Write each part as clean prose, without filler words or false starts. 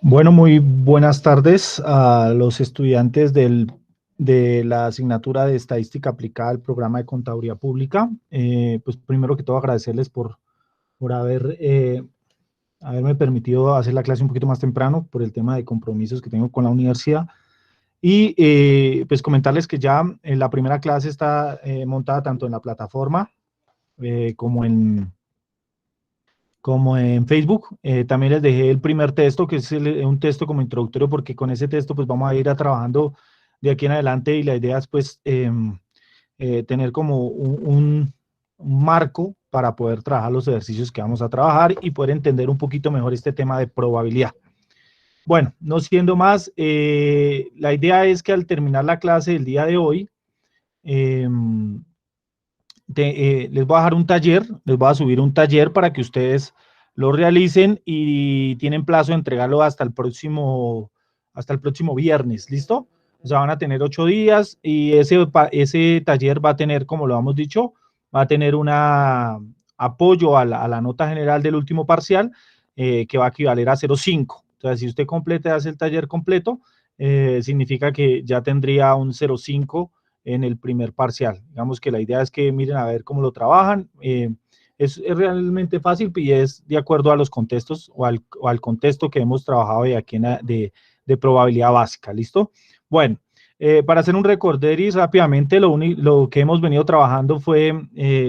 Bueno, muy buenas tardes a los estudiantes de la asignatura de Estadística Aplicada al programa de Contaduría Pública. Pues primero que todo agradecerles por haberme permitido hacer la clase un poquito más temprano por el tema de compromisos que tengo con la universidad. Y pues comentarles que ya la primera clase está montada tanto en la plataforma como en Facebook. También les dejé el primer texto, que es un texto como introductorio, porque con ese texto pues vamos a ir trabajando de aquí en adelante, y la idea es pues tener como un marco para poder trabajar los ejercicios que vamos a trabajar y poder entender un poquito mejor este tema de probabilidad. Bueno, no siendo más, la idea es que al terminar la clase del día de hoy, eh, les voy a dejar un taller, les voy a subir un taller para que ustedes lo realicen y tienen plazo de entregarlo hasta el próximo viernes, ¿listo? O sea, van a tener 8 días y ese taller va a tener, como lo hemos dicho, va a tener un apoyo a la nota general del último parcial, que va a equivaler a 0,5. O sea, si usted completa y hace el taller completo, significa que ya tendría un 0,5 en el primer parcial. Digamos que la idea es que miren a ver cómo lo trabajan. Es realmente fácil y es de acuerdo a los contextos o al contexto que hemos trabajado de aquí de probabilidad básica. ¿Listo? Bueno, para hacer un recorderis rápidamente, lo que hemos venido trabajando fue,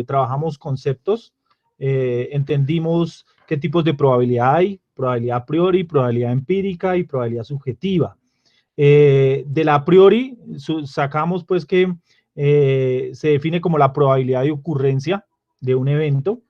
trabajamos conceptos, entendimos qué tipos de probabilidad hay: probabilidad a priori, probabilidad empírica y probabilidad subjetiva. De la a priori sacamos pues que se define como la probabilidad de ocurrencia de un evento,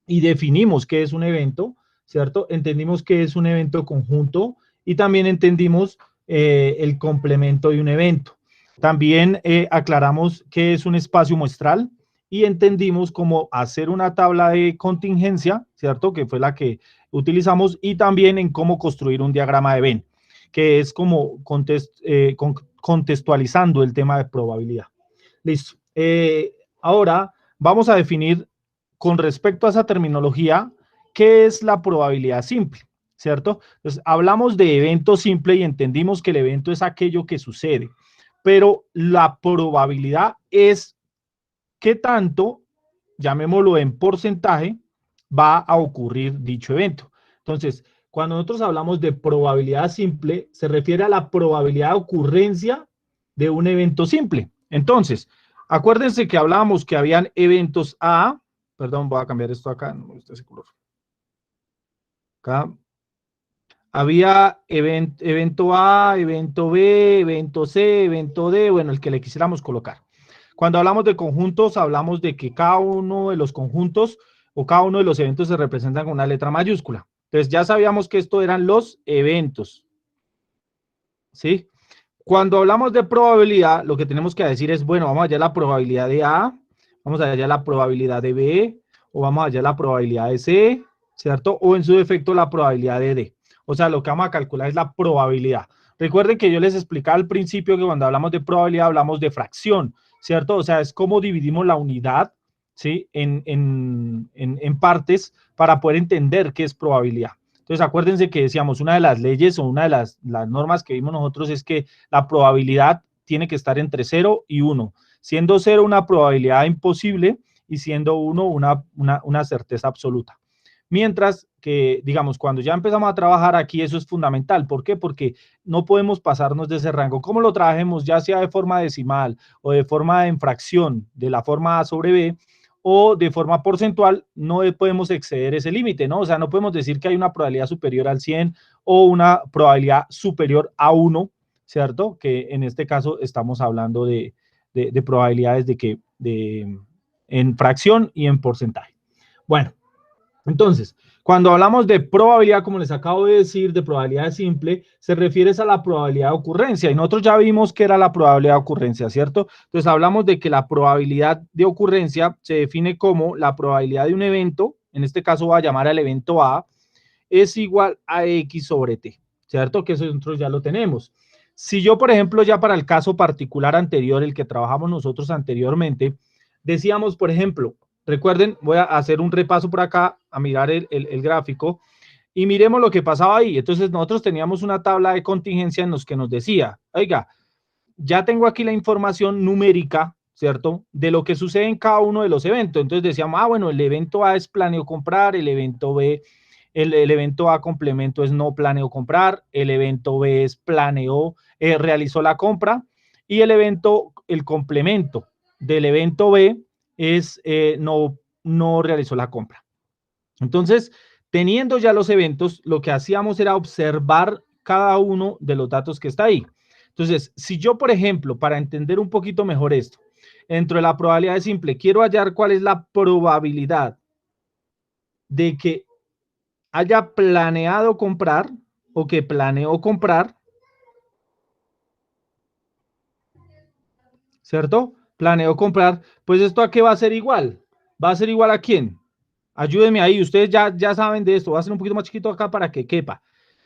y definimos qué es un evento, ¿cierto? Entendimos qué es un evento conjunto y también entendimos el complemento de un evento. También aclaramos qué es un espacio muestral y entendimos cómo hacer una tabla de contingencia, ¿cierto? Que fue la que utilizamos, y también en cómo construir un diagrama de Venn, que es como contextualizando el tema de probabilidad. Listo. Ahora vamos a definir, con respecto a esa terminología, qué es la probabilidad simple, ¿cierto? Entonces, hablamos de evento simple y entendimos que el evento es aquello que sucede, pero la probabilidad es qué tanto, llamémoslo en porcentaje, va a ocurrir dicho evento. Entonces, cuando nosotros hablamos de probabilidad simple, se refiere a la probabilidad de ocurrencia de un evento simple. Entonces, acuérdense que hablábamos que habían eventos A, perdón, voy a cambiar esto acá, no me gusta ese color. Acá había evento A, evento B, evento C, evento D, bueno, el que le quisiéramos colocar. Cuando hablamos de conjuntos, hablamos de que cada uno de los conjuntos o cada uno de los eventos se representan con una letra mayúscula. Entonces ya sabíamos que esto eran los eventos, ¿sí? Cuando hablamos de probabilidad, lo que tenemos que decir es, bueno, vamos allá a la probabilidad de A, vamos allá a la probabilidad de B, o vamos allá a la probabilidad de C, ¿cierto? O en su defecto la probabilidad de D. O sea, lo que vamos a calcular es la probabilidad. Recuerden que yo les explicaba al principio que cuando hablamos de probabilidad hablamos de fracción, ¿cierto? O sea, es cómo dividimos la unidad, ¿sí? En partes para poder entender qué es probabilidad. Entonces, acuérdense que decíamos, una de las leyes o una de las normas que vimos nosotros es que la probabilidad tiene que estar entre 0 y 1, siendo 0 una probabilidad imposible y siendo 1 una certeza absoluta. Mientras que, digamos, cuando ya empezamos a trabajar aquí, eso es fundamental. ¿Por qué? Porque no podemos pasarnos de ese rango. ¿Cómo lo trabajemos? Ya sea de forma decimal o de forma en fracción, de la forma A sobre B, o de forma porcentual, no podemos exceder ese límite, ¿no? O sea, no podemos decir que hay una probabilidad superior al 100 o una probabilidad superior a 1, ¿cierto? Que en este caso estamos hablando de probabilidades en fracción y en porcentaje. Bueno, entonces, cuando hablamos de probabilidad, como les acabo de decir, de probabilidad simple, se refiere a la probabilidad de ocurrencia. Y nosotros ya vimos que era la probabilidad de ocurrencia, ¿cierto? Entonces, hablamos de que la probabilidad de ocurrencia se define como la probabilidad de un evento, en este caso voy a llamar al evento A, es igual a X sobre T, ¿cierto? Que eso nosotros ya lo tenemos. Si yo, por ejemplo, ya para el caso particular anterior, el que trabajamos nosotros anteriormente, decíamos, por ejemplo, recuerden, voy a hacer un repaso por acá, a mirar el gráfico, Y miremos lo que pasaba ahí. Entonces nosotros teníamos una tabla de contingencia en los que nos decía, oiga, ya tengo aquí la información numérica, ¿cierto? De lo que sucede en cada uno de los eventos. Entonces decíamos, bueno, el evento A es planeo comprar, el evento B, el evento A complemento es no planeo comprar, el evento B es planeo, realizó la compra, y el complemento del evento B es no realizó la compra. Entonces, teniendo ya los eventos, lo que hacíamos era observar cada uno de los datos que está ahí. Entonces, si yo, por ejemplo, para entender un poquito mejor esto, dentro de la probabilidad simple, quiero hallar cuál es la probabilidad de que haya planeado comprar o que planeó comprar, ¿cierto? Planeó comprar, pues esto a qué va a ser igual. ¿Va a ser igual a quién? Ayúdenme ahí, ustedes ya saben de esto. Voy a hacer un poquito más chiquito acá para que quepa.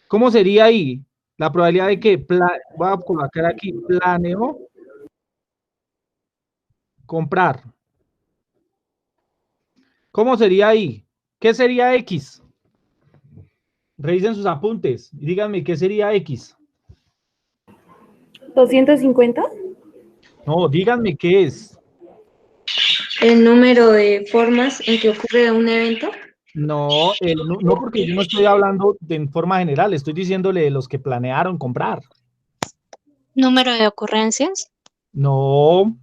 ¿Cómo sería ahí la probabilidad de que, voy a colocar aquí, planeó comprar? ¿Cómo sería ahí? ¿Qué sería X? Revisen sus apuntes y díganme qué sería X. 250. No, díganme qué es. El número de formas en que ocurre un evento. No, no, porque yo no estoy hablando en forma general, estoy diciéndole de los que planearon comprar. Número de ocurrencias. No,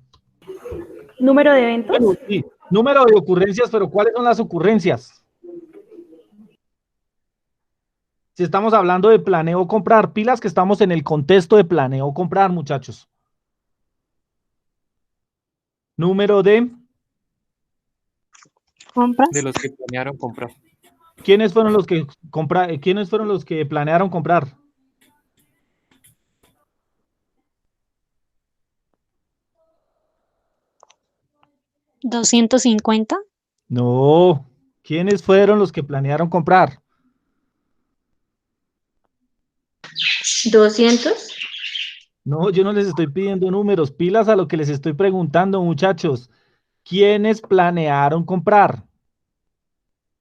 Número de eventos. bueno, sí, número de ocurrencias, pero ¿cuáles son las ocurrencias? Si estamos hablando de planeo comprar, pilas que estamos en el contexto de planeo comprar, muchachos. Número de Compras. De los que planearon comprar. ¿quiénes fueron los que quiénes fueron los que planearon comprar? ¿250? No, ¿quiénes fueron los que planearon comprar? 200. No, yo no les estoy pidiendo números, pilas a lo que les estoy preguntando, muchachos. ¿Quiénes planearon comprar?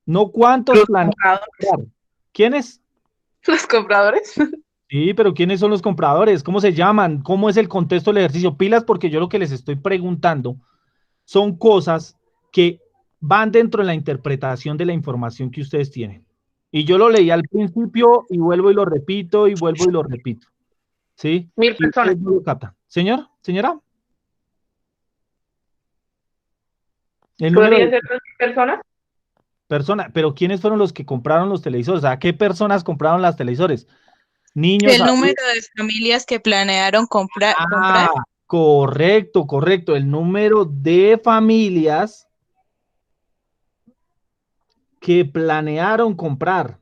No cuántos planearon comprar. ¿Quiénes? Los compradores. Sí, pero ¿quiénes son los compradores? ¿Cómo se llaman? ¿Cómo es el contexto del ejercicio? Pilas, porque yo lo que les estoy preguntando son cosas que van dentro de la interpretación de la información que ustedes tienen. Y yo lo leí al principio y vuelvo y lo repito y vuelvo y lo repito. ¿Sí? 1000 Y personas. ustedes no lo captan. Señor, señora. El número ¿Podría de ser 1000 personas? personas, pero ¿quiénes fueron los que compraron los televisores? O sea, ¿qué personas compraron los televisores? Niños, El adultos. número de familias que planearon comprar. Correcto, correcto. El número de familias que planearon comprar.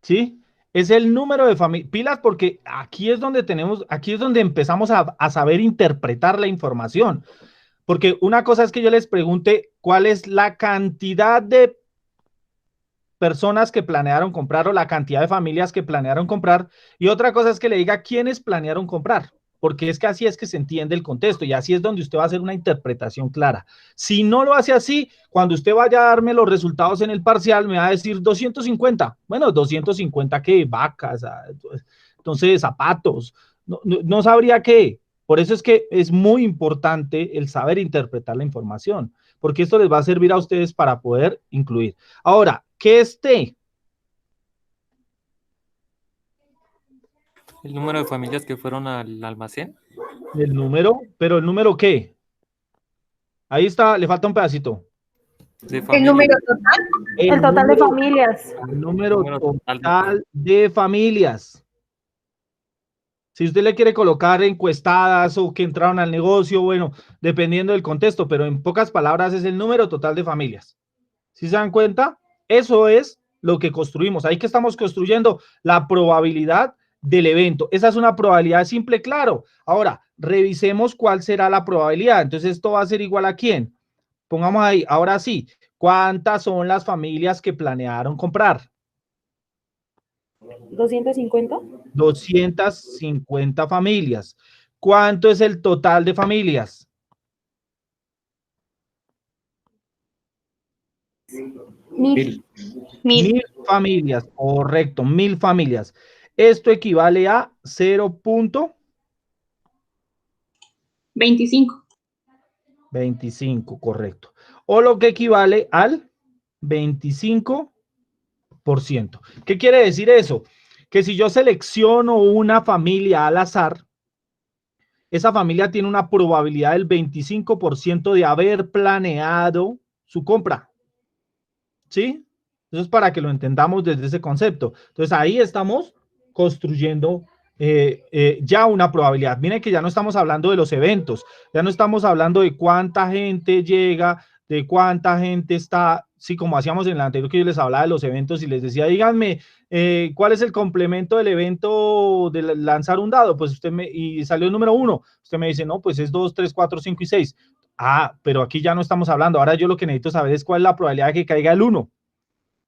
¿Sí? Es el número de familias. Pilas, porque aquí es donde aquí es donde empezamos a saber interpretar la información. Porque una cosa es que yo les pregunte cuál es la cantidad de personas que planearon comprar o la cantidad de familias que planearon comprar, y otra cosa es que le diga quiénes planearon comprar, porque es que así es que se entiende el contexto y así es donde usted va a hacer una interpretación clara. Si no lo hace así, cuando usted vaya a darme los resultados en el parcial, me va a decir 250. Bueno, 250 qué, vacas, entonces zapatos, no sabría qué. Por eso es que es muy importante el saber interpretar la información, porque esto les va a servir a ustedes para poder incluir. Ahora, ¿qué es T? El número de familias que fueron al almacén. El número, pero ¿el número qué? Ahí está, le falta un pedacito. De El familias. número total. El total de familias. El número Número total de familias. Si usted le quiere colocar encuestadas o que entraron al negocio, bueno, dependiendo del contexto, pero en pocas palabras es el número total de familias. ¿Sí se dan cuenta? Eso es lo que construimos. Ahí que estamos construyendo la probabilidad del evento. Esa es una probabilidad simple, claro. Ahora, revisemos cuál será la probabilidad. Entonces, esto va a ser igual a quién. Pongamos ahí, ahora sí, ¿cuántas son las familias que planearon comprar? 250. 250 familias. ¿Cuánto es el total de familias? 1000. 1000. 1000 familias, correcto, 1000 familias. Esto equivale a 25. 0.25, correcto. O lo que equivale al 25%. ¿Qué quiere decir eso? Que si yo selecciono una familia al azar, esa familia tiene una probabilidad del 25% de haber planeado su compra. ¿Sí? Eso es para que lo entendamos desde ese concepto. Entonces ahí estamos construyendo ya una probabilidad. Miren que ya no estamos hablando de los eventos, ya no estamos hablando de cuánta gente llega, de cuánta gente está, sí, como hacíamos en el anterior que yo les hablaba de los eventos y les decía, díganme, ¿cuál es el complemento del evento de lanzar un dado? Pues y salió el número 1, usted me dice, no, pues es 2, 3, 4, 5 y 6. Ah, pero aquí ya no estamos hablando, ahora yo lo que necesito saber es cuál es la probabilidad de que caiga el 1.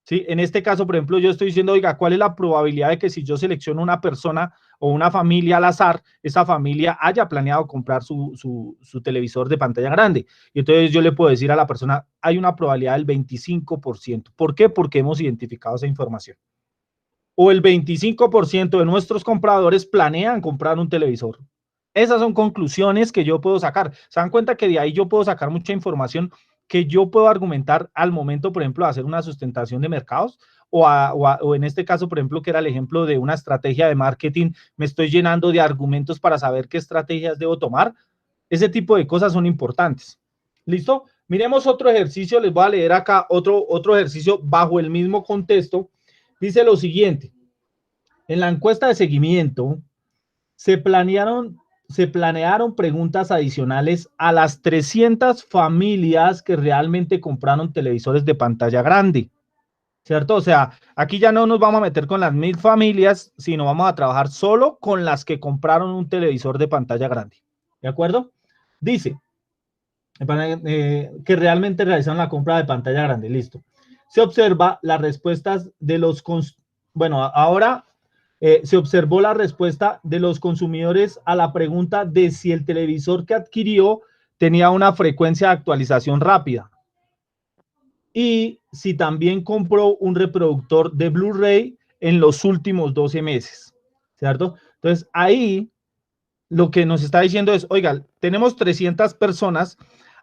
¿Sí? En este caso, por ejemplo, yo estoy diciendo, oiga, ¿cuál es la probabilidad de que si yo selecciono una persona o una familia al azar, esa familia haya planeado comprar su televisor de pantalla grande? Y entonces yo le puedo decir a la persona, hay una probabilidad del 25%. ¿Por qué? Porque hemos identificado esa información. O el 25% de nuestros compradores planean comprar un televisor. Esas son conclusiones que yo puedo sacar. ¿Se dan cuenta que de ahí yo puedo sacar mucha información que yo puedo argumentar al momento, por ejemplo, de hacer una sustentación de mercados? O en este caso, por ejemplo, que era el ejemplo de una estrategia de marketing, me estoy llenando de argumentos para saber qué estrategias debo tomar. Ese tipo de cosas son importantes. ¿Listo? Miremos otro ejercicio. Les voy a leer acá otro ejercicio bajo el mismo contexto. Dice lo siguiente. En la encuesta de seguimiento se planearon preguntas adicionales a las 300 familias que realmente compraron televisores de pantalla grande, ¿cierto? O sea, aquí ya no nos vamos a meter con las 1000 familias, sino vamos a trabajar solo con las que compraron un televisor de pantalla grande, ¿de acuerdo? Dice que realmente realizaron la compra de pantalla grande, listo. Se observa las respuestas de los... Bueno, ahora... se observó la respuesta de los consumidores a la pregunta de si el televisor que adquirió tenía una frecuencia de actualización rápida y si también compró un reproductor de Blu-ray en los últimos 12 meses, ¿cierto? Entonces, ahí lo que nos está diciendo es, oiga, tenemos 300 personas,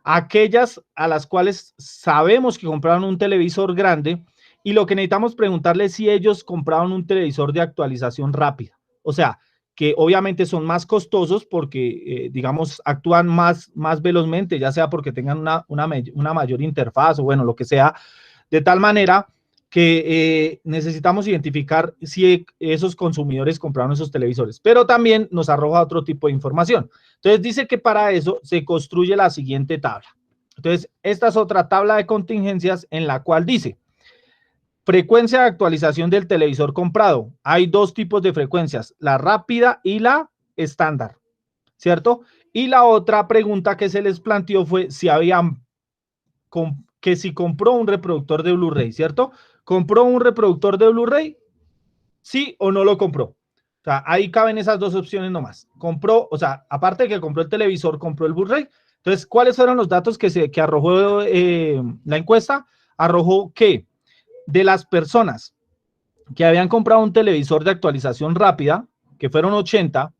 aquellas a las cuales sabemos que compraron un televisor grande, y lo que necesitamos preguntarles es si ellos compraron un televisor de actualización rápida. O sea, que obviamente son más costosos porque, digamos, actúan más velozmente, ya sea porque tengan una mayor interfaz o bueno, lo que sea, de tal manera que necesitamos identificar si esos consumidores compraron esos televisores, pero también nos arroja otro tipo de información. Entonces dice que para eso se construye la siguiente tabla. Entonces, esta es otra tabla de contingencias en la cual dice, frecuencia de actualización del televisor comprado. Hay dos tipos de frecuencias, la rápida y la estándar, ¿cierto? Y la otra pregunta que se les planteó fue si si compró un reproductor de Blu-ray, ¿cierto? ¿Compró un reproductor de Blu-ray? ¿Sí o no lo compró? O sea, ahí caben esas dos opciones nomás. Compró, o sea, aparte de que compró el televisor, compró el Blu-ray. Entonces, ¿cuáles fueron los datos que arrojó la encuesta? Arrojó que de las personas que habían comprado un televisor de actualización rápida, que fueron 80,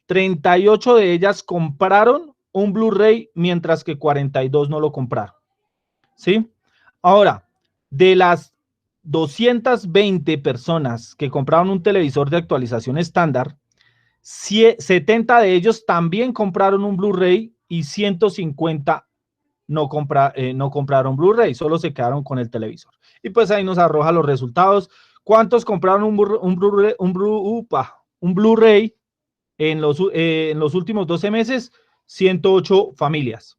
38 de ellas compraron un Blu-ray, mientras que 42 no lo compraron. ¿Sí? Ahora, de las 220 personas que compraron un televisor de actualización estándar, 70 de ellos también compraron un Blu-ray y 150 no compraron Blu-ray, solo se quedaron con el televisor. Y pues ahí nos arroja los resultados. ¿Cuántos compraron un Blu-ray en los últimos 12 meses? 108 familias.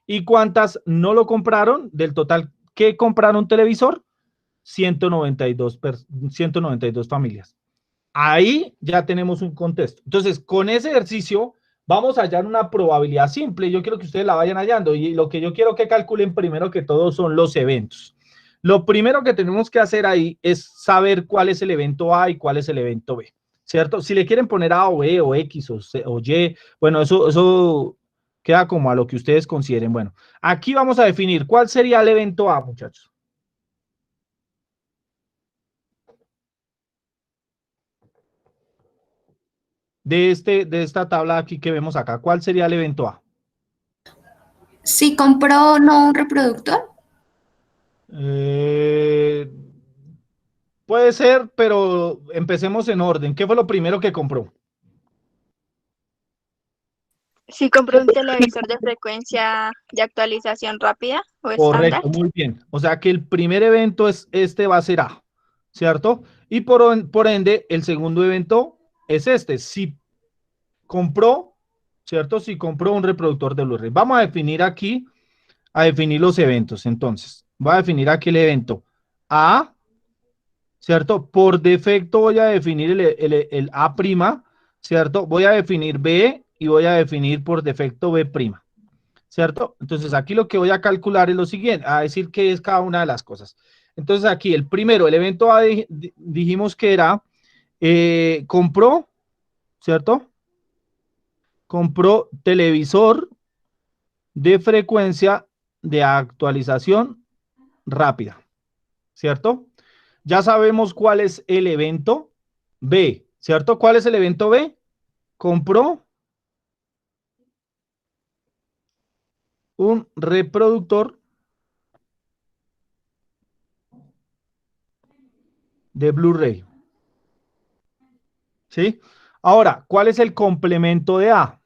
¿Y cuántas no lo compraron? Del total que compraron televisor, 192 familias. Ahí ya tenemos un contexto. Entonces, con ese ejercicio vamos a hallar una probabilidad simple. Yo quiero que ustedes la vayan hallando y lo que yo quiero que calculen primero que todo son los eventos. Lo primero que tenemos que hacer ahí es saber cuál es el evento A y cuál es el evento B, ¿cierto? Si le quieren poner A o B o X o Y, bueno, eso queda como a lo que ustedes consideren. Bueno, aquí vamos a definir cuál sería el evento A, muchachos. de esta tabla aquí que vemos acá, ¿cuál sería el evento A? Si compró no un reproductor, Puede ser, pero empecemos en orden. ¿Qué fue lo primero que compró? Si compró un televisor de frecuencia de actualización rápida o estándar. Correcto, muy bien. O sea que el primer evento es este va a ser A, ¿cierto? Y por ende, el segundo evento es este. Si compró, ¿cierto? Si compró un reproductor de Blu-ray. Vamos a definir aquí, a definir los eventos. Entonces, voy a definir aquí el evento A, ¿cierto? Por defecto voy a definir el A', ¿cierto? Voy a definir B y voy a definir por defecto B', ¿cierto? Entonces aquí lo que voy a calcular es lo siguiente, a decir qué es cada una de las cosas. Entonces aquí el primero, el evento A dijimos que era, compró, ¿cierto? Compró televisor de frecuencia de actualización rápida, ¿cierto? Ya sabemos cuál es el evento B, ¿cierto? ¿Cuál es el evento B? Compró un reproductor de Blu-ray. ¿Sí? Ahora, ¿cuál es el complemento de A?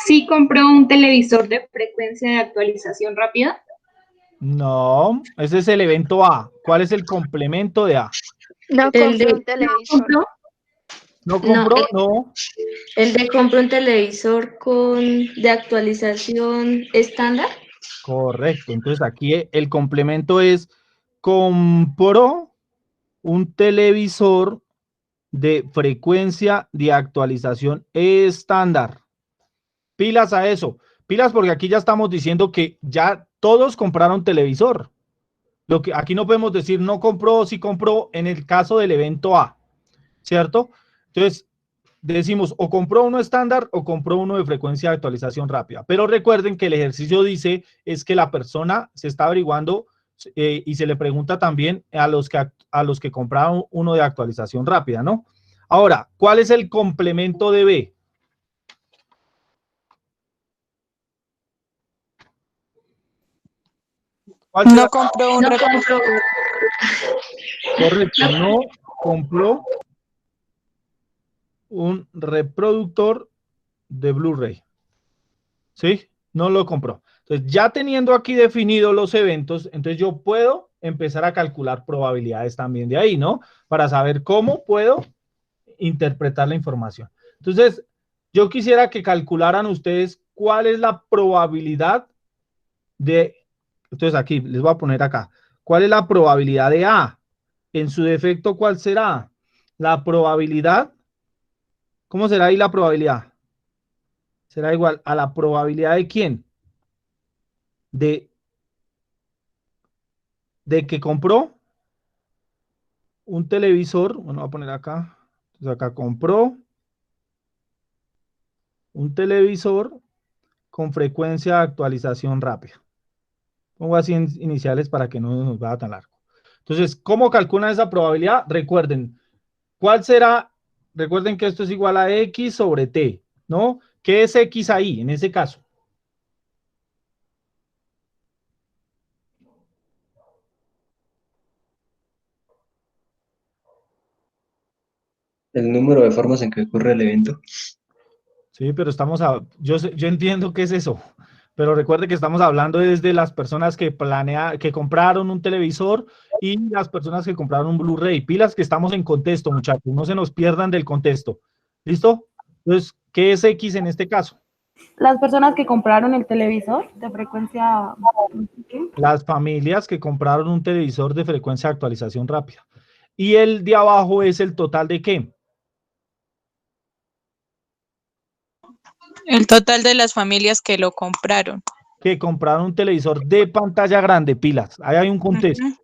Sí compró un televisor de frecuencia de actualización rápida. No, ese es el evento A. ¿Cuál es el complemento de A? No el compró de un televisor. ¿No compró? No. el de compró un televisor de actualización estándar. Correcto. Entonces aquí el complemento es compró un televisor de frecuencia de actualización estándar. Pilas a eso. Pilas porque aquí ya estamos diciendo que ya todos compraron televisor. Lo que aquí no podemos decir no compró o sí compró en el caso del evento A, ¿cierto? Entonces decimos o compró uno estándar o compró uno de frecuencia de actualización rápida. Pero recuerden que el ejercicio dice es que la persona se está averiguando y se le pregunta también a los que compraron uno de actualización rápida, ¿no? Ahora, ¿cuál es el complemento de B? ¿Cuál será? No compró un reproductor. Correcto, no compró un reproductor de Blu-ray. ¿Sí? No lo compró. Entonces, ya teniendo aquí definidos los eventos, entonces yo puedo empezar a calcular probabilidades también de ahí, ¿no? Para saber cómo puedo interpretar la información. Entonces, yo quisiera que calcularan ustedes cuál es la probabilidad de, entonces aquí les voy a poner acá, ¿cuál es la probabilidad de A? En su defecto, ¿cuál será? La probabilidad, ¿cómo será ahí la probabilidad? Será igual a la probabilidad de ¿quién? De que compró un televisor, bueno, voy a poner acá, entonces acá compró un televisor con frecuencia de actualización rápida. Pongo así en iniciales para que no nos vaya tan largo. Entonces, ¿cómo calculan esa probabilidad? Recuerden, ¿cuál será? Recuerden que esto es igual a X sobre T, ¿no? ¿Qué es X ahí, en ese caso? El número de formas en que ocurre el evento. Sí, pero yo entiendo qué es eso, pero recuerde que estamos hablando desde las personas que que compraron un televisor y las personas que compraron un Blu-ray. Pilas que estamos en contexto, muchachos, no se nos pierdan del contexto. ¿Listo? Entonces, ¿qué es X en este caso? Las personas que compraron el televisor de frecuencia... ¿qué? Las familias que compraron un televisor de frecuencia de actualización rápida. Y el de abajo es el total de ¿qué? El total de las familias que lo compraron. Que compraron un televisor de pantalla grande, pilas. Ahí hay un contexto. Ujú.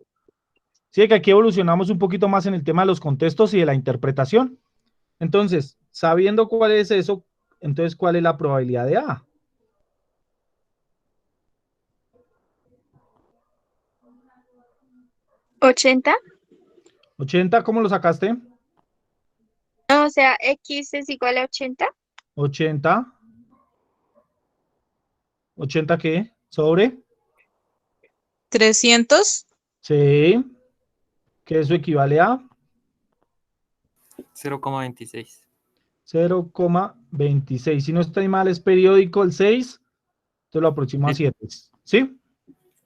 Sí, que aquí evolucionamos un poquito más en el tema de los contextos y de la interpretación. Entonces, sabiendo cuál es eso, entonces, ¿cuál es la probabilidad de A? ¿80? ¿80 cómo lo sacaste? No, o sea, X es igual a 80. 80. ¿80 qué? ¿Sobre? 300. Sí. Que eso equivale a 0,26. 0,26. Si no estoy mal, es periódico el 6. Te lo aproximo a Sí. 7. ¿Sí?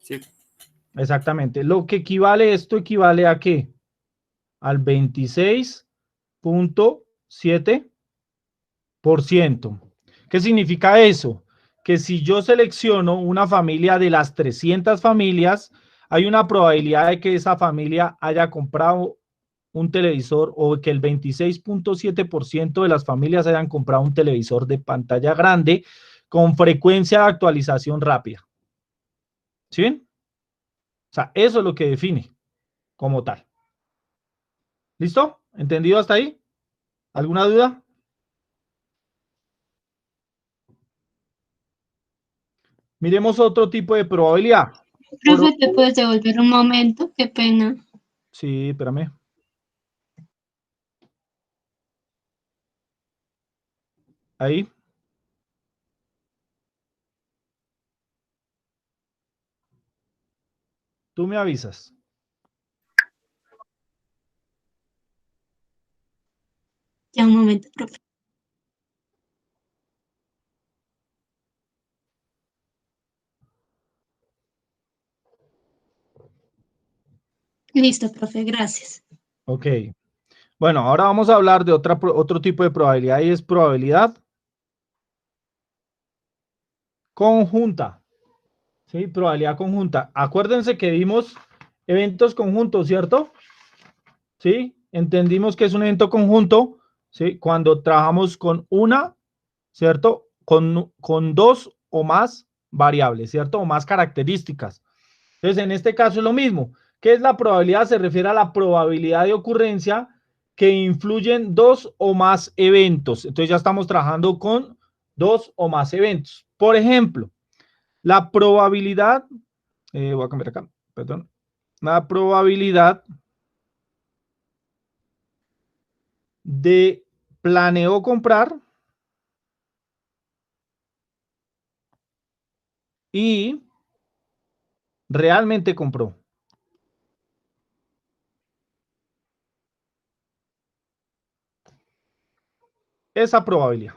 Sí. Exactamente. Lo que equivale, esto equivale a ¿qué? Al 26.7%. ¿Qué significa eso? Que si yo selecciono una familia de las 300 familias, hay una probabilidad de que esa familia haya comprado un televisor o que el 26.7% de las familias hayan comprado un televisor de pantalla grande con frecuencia de actualización rápida. ¿Sí ven? O sea, eso es lo que define como tal. ¿Listo? ¿Entendido hasta ahí? ¿Alguna duda? Miremos otro tipo de probabilidad. Profe, ¿te puedes devolver un momento? Qué pena. Sí, espérame. Ahí. Tú me avisas. Ya un momento, profe. Listo, profe, gracias. Ok. Bueno, ahora vamos a hablar de otro tipo de probabilidad y es probabilidad conjunta. ¿Sí? Probabilidad conjunta. Acuérdense que vimos eventos conjuntos, ¿cierto? ¿Sí? Entendimos que es un evento conjunto, ¿sí? Cuando trabajamos con una, ¿cierto? Con dos o más variables, ¿cierto? O más características. Entonces, en este caso es lo mismo. ¿Qué es la probabilidad? Se refiere a la probabilidad de ocurrencia que influyen dos o más eventos. Entonces, ya estamos trabajando con dos o más eventos. Por ejemplo, la probabilidad, voy a cambiar acá, perdón. La probabilidad de planeó comprar y realmente compró. Esa probabilidad.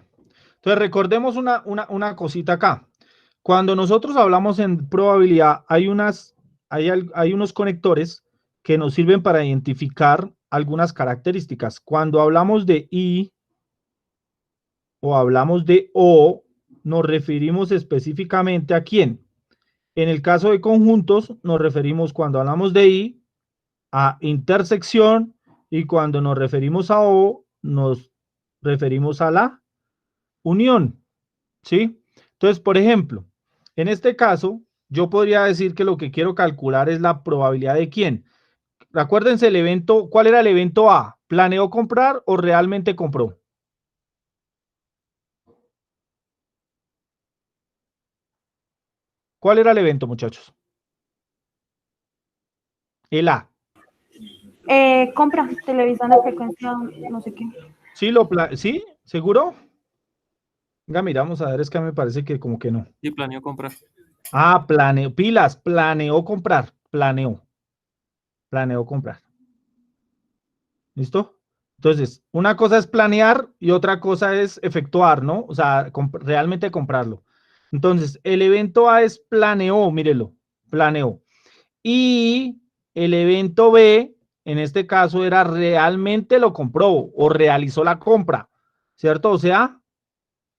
Entonces, recordemos una cosita acá. Cuando nosotros hablamos en probabilidad, hay unos conectores que nos sirven para identificar algunas características. Cuando hablamos de I o hablamos de O, nos referimos específicamente a quién. En el caso de conjuntos, nos referimos cuando hablamos de I a intersección y cuando nos referimos a O, nos referimos a la unión, ¿sí? Entonces, por ejemplo, en este caso, yo podría decir que lo que quiero calcular es la probabilidad de quién. Acuérdense el evento, ¿cuál era el evento A? ¿Planeó comprar o realmente compró? ¿Cuál era el evento, muchachos? El A. Compra televisión de frecuencia, no sé qué. ¿Sí? ¿Sí? ¿Seguro? Venga, mira, vamos a ver, es que me parece que como que no. Sí, planeó comprar. Ah, planeó comprar, planeó comprar. ¿Listo? Entonces, una cosa es planear y otra cosa es efectuar, ¿no? O sea, realmente comprarlo. Entonces, el evento A es planeó, mírelo, planeó. Y el evento B, en este caso, era realmente lo compró o realizó la compra, ¿cierto? O sea,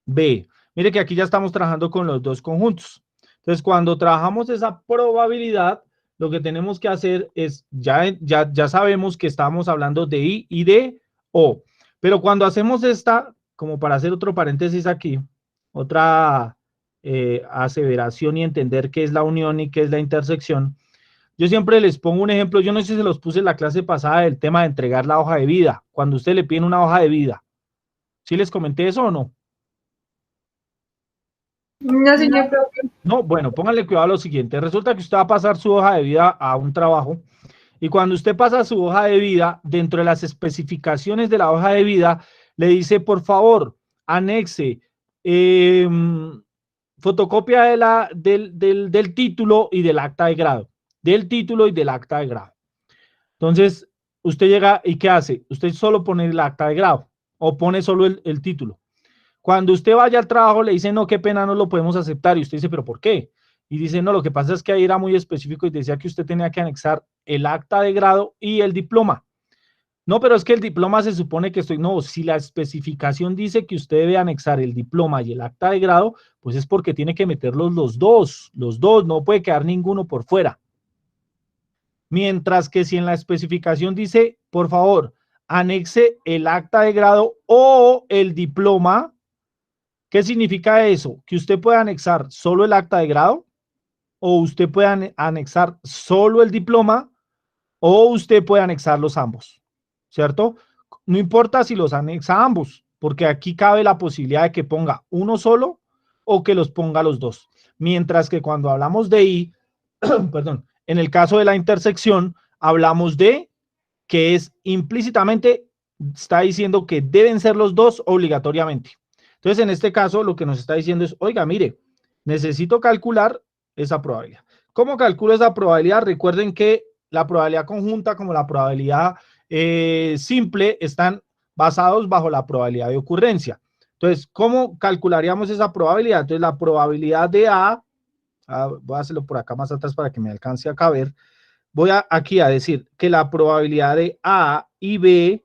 B. Mire que aquí ya estamos trabajando con los dos conjuntos. Entonces, cuando trabajamos esa probabilidad, lo que tenemos que hacer es, ya sabemos que estamos hablando de I y de O. Pero cuando hacemos esta, como para hacer otro paréntesis aquí, otra aseveración y entender qué es la unión y qué es la intersección, yo siempre les pongo un ejemplo, yo no sé si se los puse en la clase pasada del tema de entregar la hoja de vida, cuando usted le piden una hoja de vida. ¿Sí les comenté eso o no? No, señor profe. No, bueno, pónganle cuidado a lo siguiente. Resulta que usted va a pasar su hoja de vida a un trabajo Y cuando usted pasa su hoja de vida, dentro de las especificaciones de la hoja de vida, le dice, por favor, anexe fotocopia del título y del acta de grado. Del título y del acta de grado. Entonces, usted llega y ¿qué hace? Usted solo pone el acta de grado o pone solo el título. Cuando usted vaya al trabajo, le dicen, no, qué pena, no lo podemos aceptar. Y usted dice, ¿pero por qué? Y dice, no, lo que pasa es que ahí era muy específico y decía que usted tenía que anexar el acta de grado y el diploma. No, pero es que el diploma se supone que no, si la especificación dice que usted debe anexar el diploma y el acta de grado, pues es porque tiene que meterlos los dos, no puede quedar ninguno por fuera. Mientras que si en la especificación dice, por favor, anexe el acta de grado o el diploma, ¿qué significa eso? Que usted puede anexar solo el acta de grado o usted puede anexar solo el diploma o usted puede anexarlos ambos, ¿cierto? No importa si los anexa ambos, porque aquí cabe la posibilidad de que ponga uno solo o que los ponga los dos. Mientras que cuando hablamos de I, perdón, en el caso de la intersección, hablamos de que es implícitamente, está diciendo que deben ser los dos obligatoriamente. Entonces, en este caso, lo que nos está diciendo es, oiga, mire, necesito calcular esa probabilidad. ¿Cómo calculo esa probabilidad? Recuerden que la probabilidad conjunta como la probabilidad simple están basados bajo la probabilidad de ocurrencia. Entonces, ¿cómo calcularíamos esa probabilidad? Entonces, la probabilidad de voy a hacerlo por acá más atrás para que me alcance acá a ver. Voy aquí a decir que la probabilidad de A y B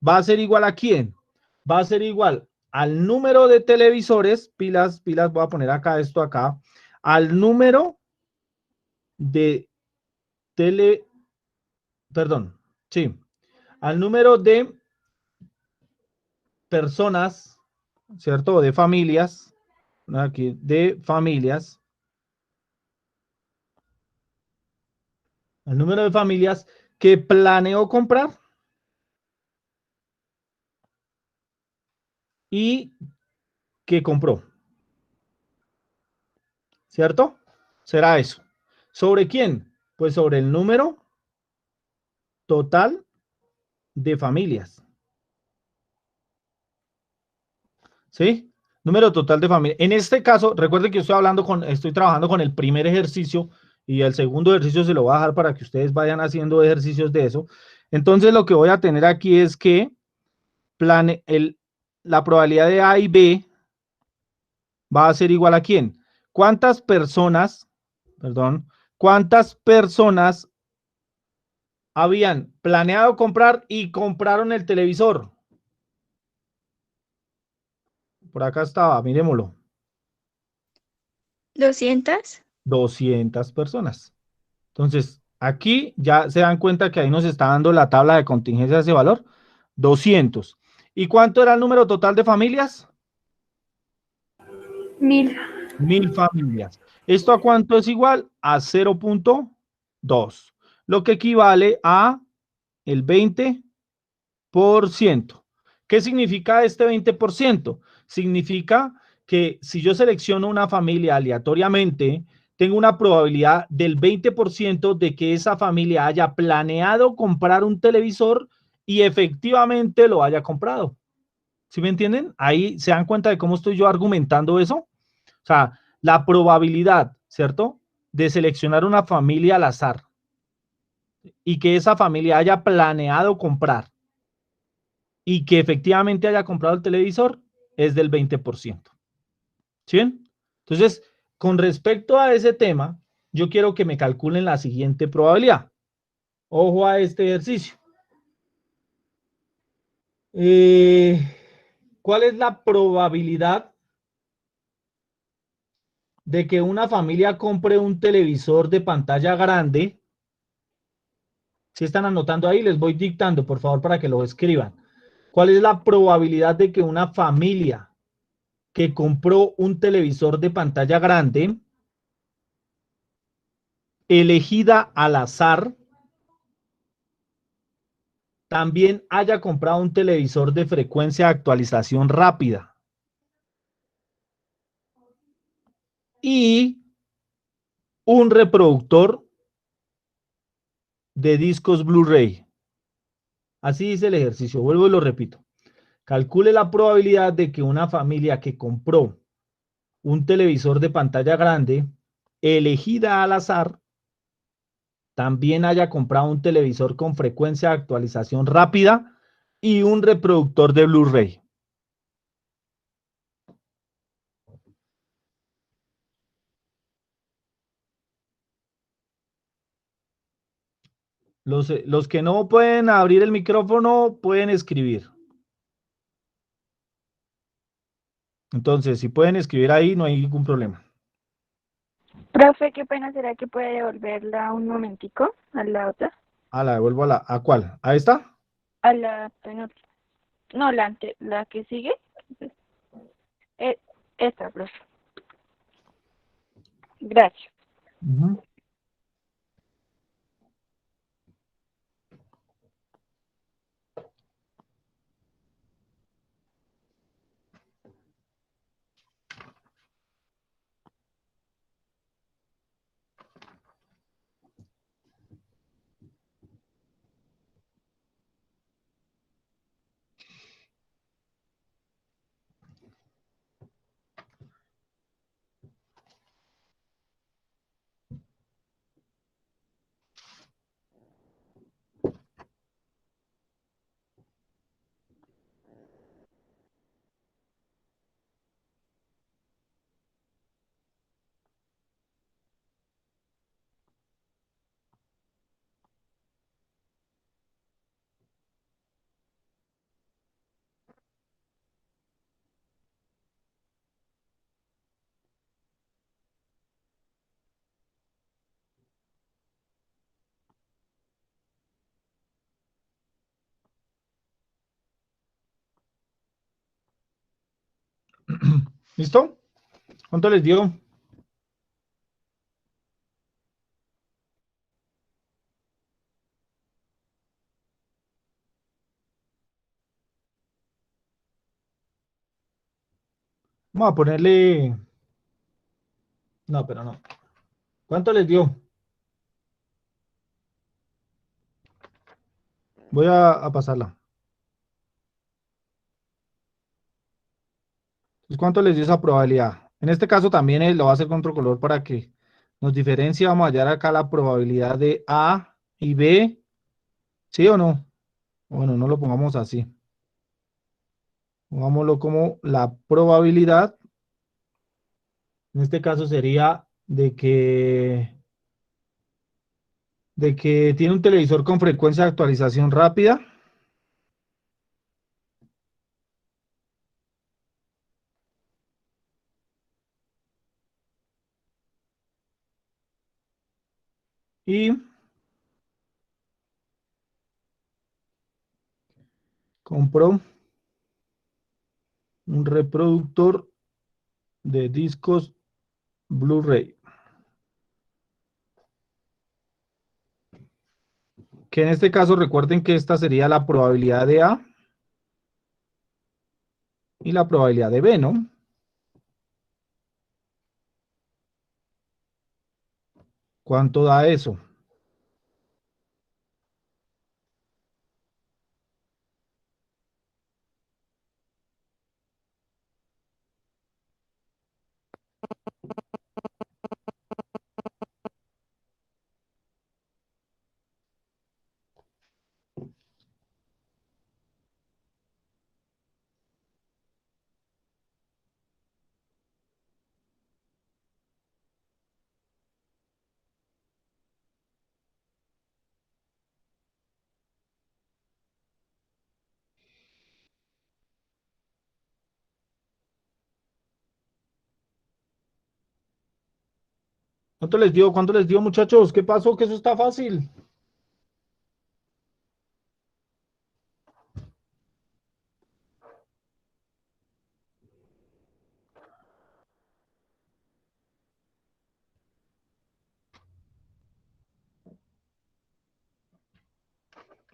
va a ser igual ¿a quién? Va a ser igual al número de televisores, pilas, voy a poner acá esto acá, al número de al número de personas, ¿cierto? De familias, aquí, de familias, el número de familias que planeó comprar y que compró. ¿Cierto? Será eso. ¿Sobre quién? Pues sobre el número total de familias. ¿Sí? Número total de familias. En este caso, recuerden que estoy trabajando con el primer ejercicio y el segundo ejercicio se lo voy a dejar para que ustedes vayan haciendo ejercicios de eso. Entonces, lo que voy a tener aquí es que la probabilidad de A y B va a ser igual ¿a quién? ¿Cuántas personas habían planeado comprar y compraron el televisor? Por acá estaba, miremoslo. 200. 200 personas. Entonces, aquí ya se dan cuenta que ahí nos está dando la tabla de contingencia de ese valor. 200. ¿Y cuánto era el número total de familias? 1000. 1000 familias. ¿Esto a cuánto es igual? A 0.2, lo que equivale a el 20%. ¿Qué significa este 20%? Significa que si yo selecciono una familia aleatoriamente, tengo una probabilidad del 20% de que esa familia haya planeado comprar un televisor y efectivamente lo haya comprado. ¿Sí me entienden? Ahí se dan cuenta de cómo estoy yo argumentando eso. O sea, la probabilidad, ¿cierto? De seleccionar una familia al azar y que esa familia haya planeado comprar y que efectivamente haya comprado el televisor es del 20%. ¿Sí ven? Entonces, con respecto a ese tema, yo quiero que me calculen la siguiente probabilidad. Ojo a este ejercicio. ¿Cuál es la probabilidad de que una familia compre un televisor de pantalla grande? Si están anotando ahí, les voy dictando, por favor, para que lo escriban. ¿Cuál es la probabilidad de que una familia que compró un televisor de pantalla grande, elegida al azar, también haya comprado un televisor de frecuencia de actualización rápida y un reproductor de discos Blu-ray. Así dice el ejercicio, vuelvo y lo repito. Calcule la probabilidad de que una familia que compró un televisor de pantalla grande, elegida al azar, también haya comprado un televisor con frecuencia de actualización rápida y un reproductor de Blu-ray. Los que no pueden abrir el micrófono pueden escribir. Entonces, si pueden escribir ahí, no hay ningún problema. Profe, qué pena, ¿será que puede devolverla un momentico a la otra? La devuelvo ¿a cuál? ¿A esta? A la penúltima. No, la que sigue. Esta, profe. Gracias. ¿Listo? ¿Cuánto les dio? Vamos a ponerle... No, pero no. ¿Cuánto les dio? Voy a pasarla. Entonces, ¿cuánto les dio esa probabilidad? En este caso también lo va a hacer con otro color para que nos diferencie. Vamos a hallar acá la probabilidad de A y B. ¿Sí o no? Bueno, no lo pongamos así. Pongámoslo como la probabilidad. En este caso sería de que tiene un televisor con frecuencia de actualización rápida. Y compró un reproductor de discos Blu-ray. Que en este caso recuerden que esta sería la probabilidad de A y la probabilidad de B, ¿no? ¿Cuánto da eso? ¿Cuánto les dio? ¿Cuánto les dio, muchachos? ¿Qué pasó? Que eso está fácil.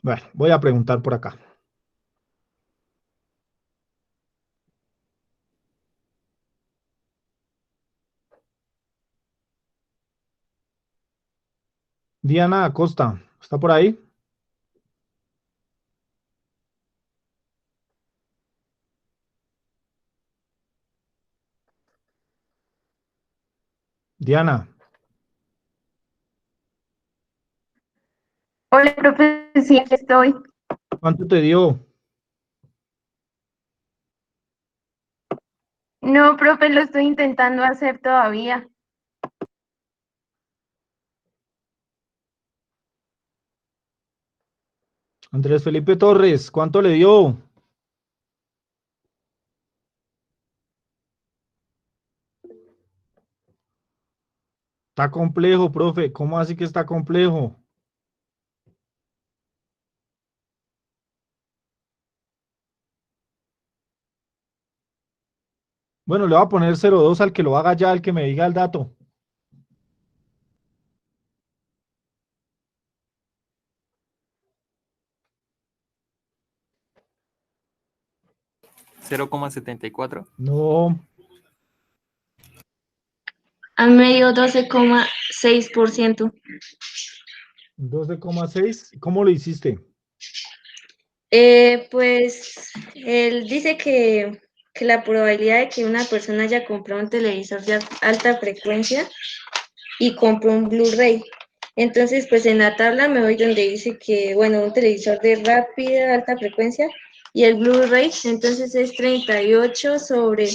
Bueno, voy a preguntar por acá. Diana Acosta. ¿Está por ahí? Diana, Hola, profe, sí, aquí estoy. ¿cuánto te dio? No, profe, lo estoy intentando hacer todavía. Andrés Felipe Torres, ¿cuánto le dio? Está complejo, profe. ¿Cómo así que está complejo? Bueno, le voy a poner 02 al que lo haga ya, al que me diga el dato. $0,74. No, A mí me dio 12,6%. 12,6. ¿Cómo lo hiciste? Pues él dice que la probabilidad de que una persona haya comprado un televisor de alta frecuencia y compró un Blu-ray. Entonces, pues en la tabla me voy donde dice que, bueno, un televisor de rápida, alta frecuencia y el Blu-ray, entonces es 38 sobre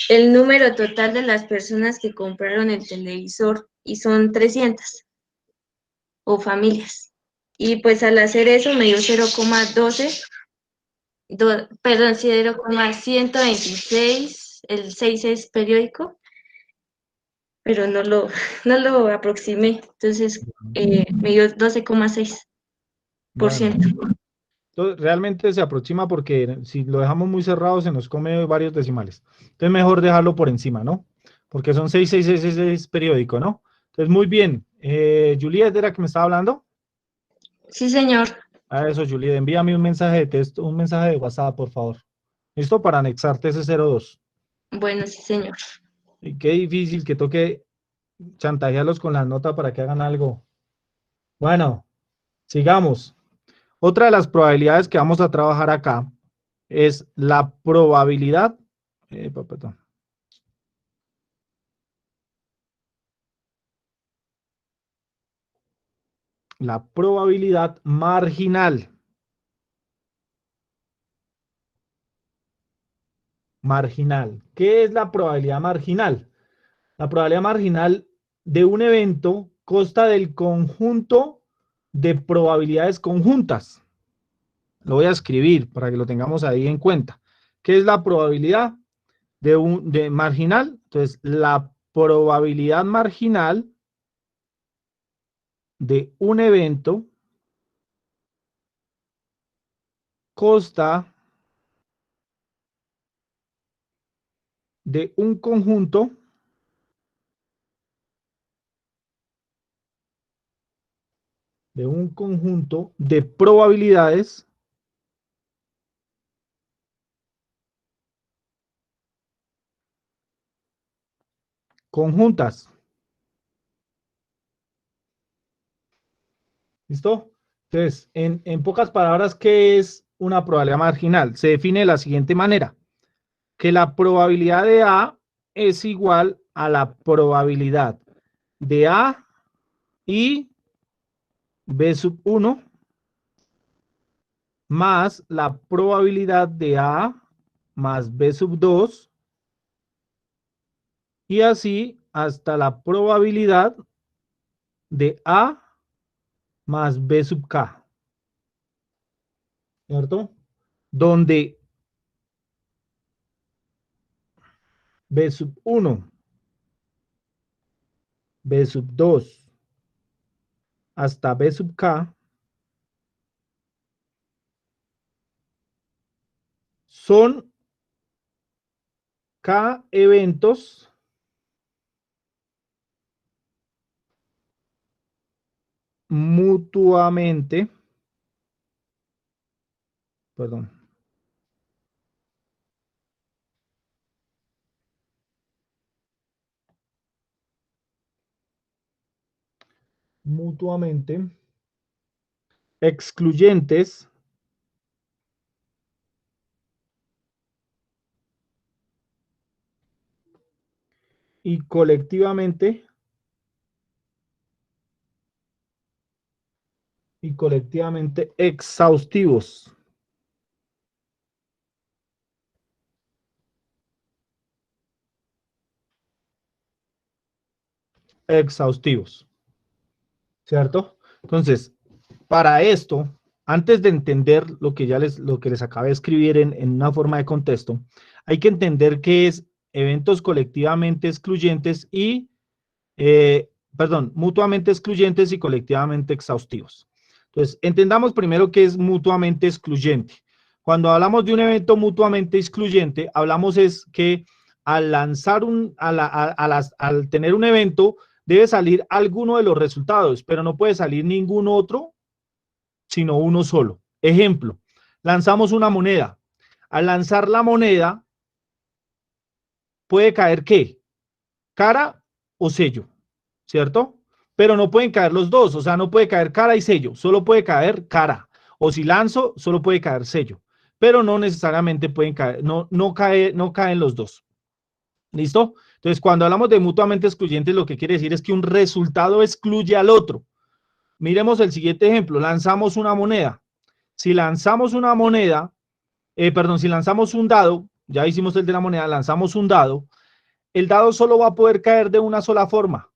el número total de las personas que compraron el televisor y son 300 o familias. Y pues al hacer eso me dio 0,12, perdón, 0,126, el 6 es periódico, pero no lo aproximé, entonces me dio 12,6%. Bueno, entonces, realmente se aproxima porque si lo dejamos muy cerrado se nos come varios decimales. Entonces mejor dejarlo por encima, ¿no? Porque son 6 periódico, ¿no? Entonces muy bien. Juliet era que me estaba hablando. Sí, señor. A eso, Juliet, envíame un mensaje de texto, un mensaje de WhatsApp, por favor. ¿Listo? Para anexarte ese 02. Bueno, sí, señor. Y qué difícil que toque chantajearlos con la nota para que hagan algo. Bueno, sigamos. Otra de las probabilidades que vamos a trabajar acá es la probabilidad, perdón. La probabilidad marginal. Marginal. ¿Qué es la probabilidad marginal? La probabilidad marginal de un evento consta del conjunto de probabilidades conjuntas. Lo voy a escribir para que lo tengamos ahí en cuenta. ¿Qué es la probabilidad de marginal? Entonces, la probabilidad marginal de un evento consta de un conjunto de probabilidades conjuntas. ¿Listo? Entonces, en pocas palabras, ¿qué es una probabilidad marginal? Se define de la siguiente manera, que la probabilidad de A es igual a la probabilidad de A y B sub 1 más la probabilidad de A más B sub 2 y así hasta la probabilidad de A más B sub K, ¿cierto? Donde B sub 1, B sub 2 hasta B sub K son K eventos mutuamente, perdón, mutuamente excluyentes y colectivamente exhaustivos. Exhaustivos, ¿cierto? Entonces, para esto, antes de entender lo que lo que les acabé de escribir en una forma de contexto, hay que entender qué es eventos colectivamente excluyentes y, mutuamente excluyentes y colectivamente exhaustivos. Entonces, entendamos primero qué es mutuamente excluyente. Cuando hablamos de un evento mutuamente excluyente, hablamos es que al lanzar al tener un evento, debe salir alguno de los resultados, pero no puede salir ningún otro, sino uno solo. Ejemplo, lanzamos una moneda. Al lanzar la moneda, puede caer ¿qué? Cara o sello, ¿cierto? Pero no pueden caer los dos, o sea, no puede caer cara y sello, solo puede caer cara. O si lanzo, solo puede caer sello, pero no necesariamente pueden caer, no caen los dos. ¿Listo? Entonces, cuando hablamos de mutuamente excluyentes, lo que quiere decir es que un resultado excluye al otro. Miremos el siguiente ejemplo. Lanzamos una moneda. Si lanzamos una moneda, si lanzamos un dado, ya hicimos el de la moneda, lanzamos un dado, el dado solo va a poder caer de una sola forma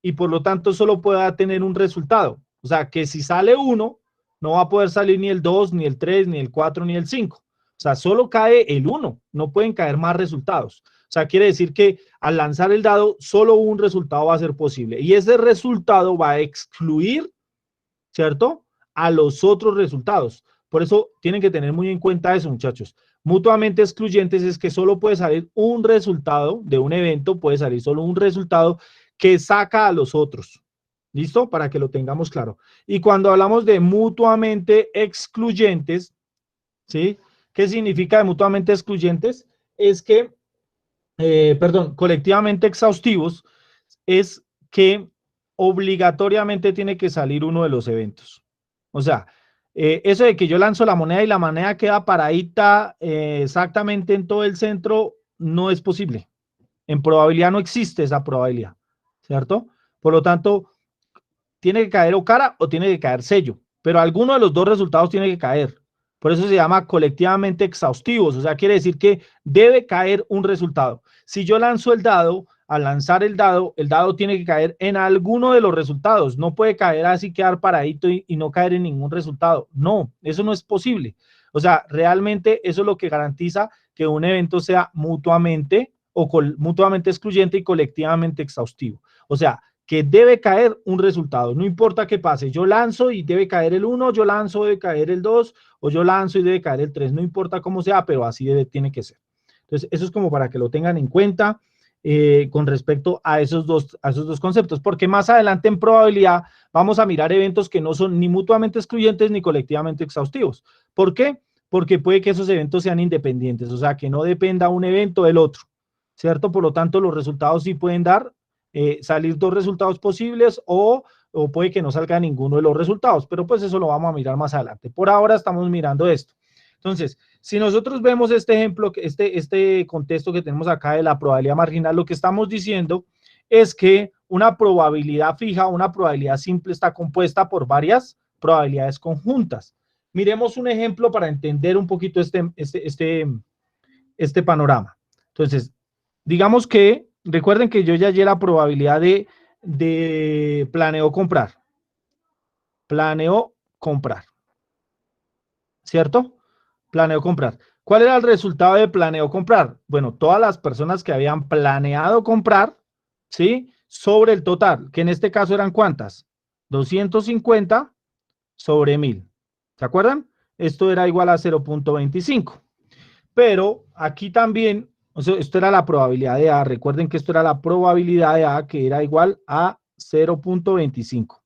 y por lo tanto solo puede tener un resultado. O sea, que si sale 1, no va a poder salir ni el 2, ni el 3, ni el 4, ni el 5. O sea, solo cae el 1, no pueden caer más resultados. O sea, quiere decir que al lanzar el dado, solo un resultado va a ser posible. Y ese resultado va a excluir, ¿cierto?, a los otros resultados. Por eso tienen que tener muy en cuenta eso, muchachos. Mutuamente excluyentes es que solo puede salir un resultado de un evento, puede salir solo un resultado que saca a los otros. ¿Listo? Para que lo tengamos claro. Y cuando hablamos de mutuamente excluyentes, ¿sí? ¿Qué significa de mutuamente excluyentes? Es que colectivamente exhaustivos, es que obligatoriamente tiene que salir uno de los eventos. O sea, eso de que yo lanzo la moneda y la moneda queda paradita exactamente en todo el centro, no es posible. En probabilidad no existe esa probabilidad, ¿cierto? Por lo tanto, tiene que caer o cara o tiene que caer sello, pero alguno de los dos resultados tiene que caer. Por eso se llama colectivamente exhaustivos, o sea, quiere decir que debe caer un resultado. Si yo lanzo el dado, al lanzar el dado tiene que caer en alguno de los resultados, no puede caer así, quedar paradito y no caer en ningún resultado. No, eso no es posible. O sea, realmente eso es lo que garantiza que un evento sea mutuamente mutuamente excluyente y colectivamente exhaustivo. O sea, que debe caer un resultado, no importa qué pase, yo lanzo y debe caer el 1, yo lanzo, debe caer el 2, o yo lanzo y debe caer el 3, no importa cómo sea, pero así tiene que ser. Entonces, eso es como para que lo tengan en cuenta con respecto a esos dos conceptos, porque más adelante en probabilidad vamos a mirar eventos que no son ni mutuamente excluyentes ni colectivamente exhaustivos. ¿Por qué? Porque puede que esos eventos sean independientes, o sea, que no dependa un evento del otro, ¿cierto? Por lo tanto, los resultados sí pueden salir dos resultados posibles o puede que no salga ninguno de los resultados, pero pues eso lo vamos a mirar más adelante. Por ahora estamos mirando esto. Entonces, si nosotros vemos este ejemplo, este contexto que tenemos acá de la probabilidad marginal, lo que estamos diciendo es que una probabilidad fija, una probabilidad simple está compuesta por varias probabilidades conjuntas. Miremos un ejemplo para entender un poquito este panorama. Entonces, digamos que, recuerden que yo ya hallé la probabilidad de planeo comprar. Planeo comprar. ¿Cierto? Planeo comprar. ¿Cuál era el resultado de planeo comprar? Bueno, todas las personas que habían planeado comprar, ¿sí? Sobre el total, que en este caso eran ¿cuántas? 250 sobre 1000. ¿Se acuerdan? Esto era igual a 0.25. Pero aquí también, o sea, esto era la probabilidad de A. Recuerden que esto era la probabilidad de A, que era igual a 0.25.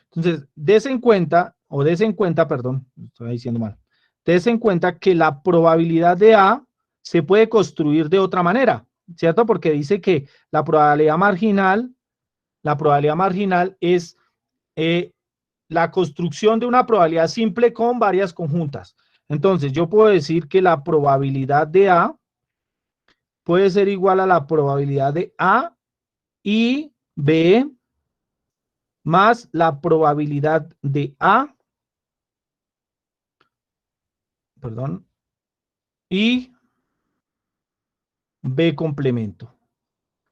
Entonces, desen en cuenta, perdón, estoy diciendo mal. Desen en cuenta que la probabilidad de A se puede construir de otra manera, ¿cierto? Porque dice que la probabilidad marginal es la construcción de una probabilidad simple con varias conjuntas. Entonces, yo puedo decir que la probabilidad de A puede ser igual a la probabilidad de A y B más la probabilidad de A, perdón, y B complemento.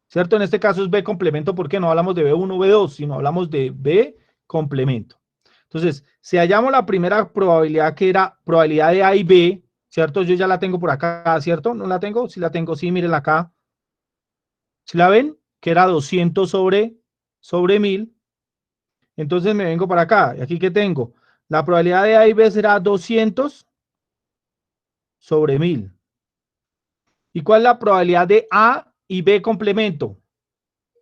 ¿Cierto? En este caso es B complemento porque no hablamos de B1, B2, sino hablamos de B complemento. Entonces, si hallamos la primera probabilidad que era probabilidad de A y B, ¿cierto? Yo ya la tengo por acá, ¿cierto? ¿No la tengo? Sí la tengo, sí, mírenla acá. ¿Sí la ven? Que era 200 sobre 1000. Entonces me vengo para acá. ¿Y aquí qué tengo? La probabilidad de A y B será 200 sobre 1000. ¿Y cuál es la probabilidad de A y B complemento?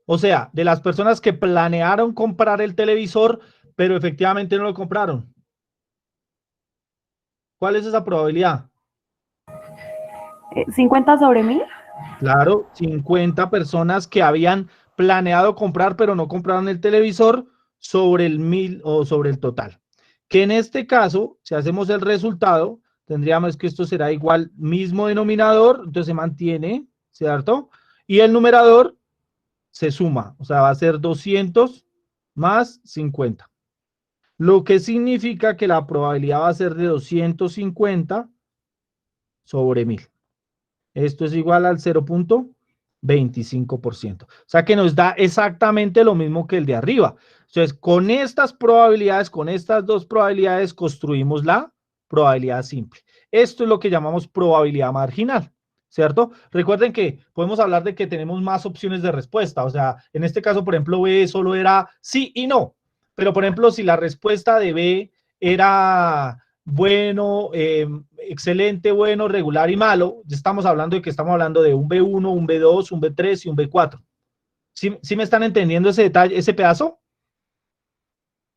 O sea, de las personas que planearon comprar el televisor, pero efectivamente no lo compraron. ¿Cuál es esa probabilidad? 50 sobre 1000. Claro, 50 personas que habían planeado comprar, pero no compraron el televisor sobre el 1000 o sobre el total. Que en este caso, si hacemos el resultado, tendríamos que esto será igual, mismo denominador, entonces se mantiene, ¿cierto? Y el numerador se suma, o sea, va a ser 200 más 50. Lo que significa que la probabilidad va a ser de 250 sobre 1000. Esto es igual al 0.25%. O sea que nos da exactamente lo mismo que el de arriba. Entonces, con estas probabilidades, con estas dos probabilidades, construimos la probabilidad simple. Esto es lo que llamamos probabilidad marginal, ¿cierto? Recuerden que podemos hablar de que tenemos más opciones de respuesta. O sea, en este caso, por ejemplo, B solo era sí y no. Pero, por ejemplo, si la respuesta de B era bueno, excelente, bueno, regular y malo, ya estamos hablando de que estamos hablando de un B1, un B2, un B3 y un B4. ¿Sí me están entendiendo ese detalle, ese pedazo?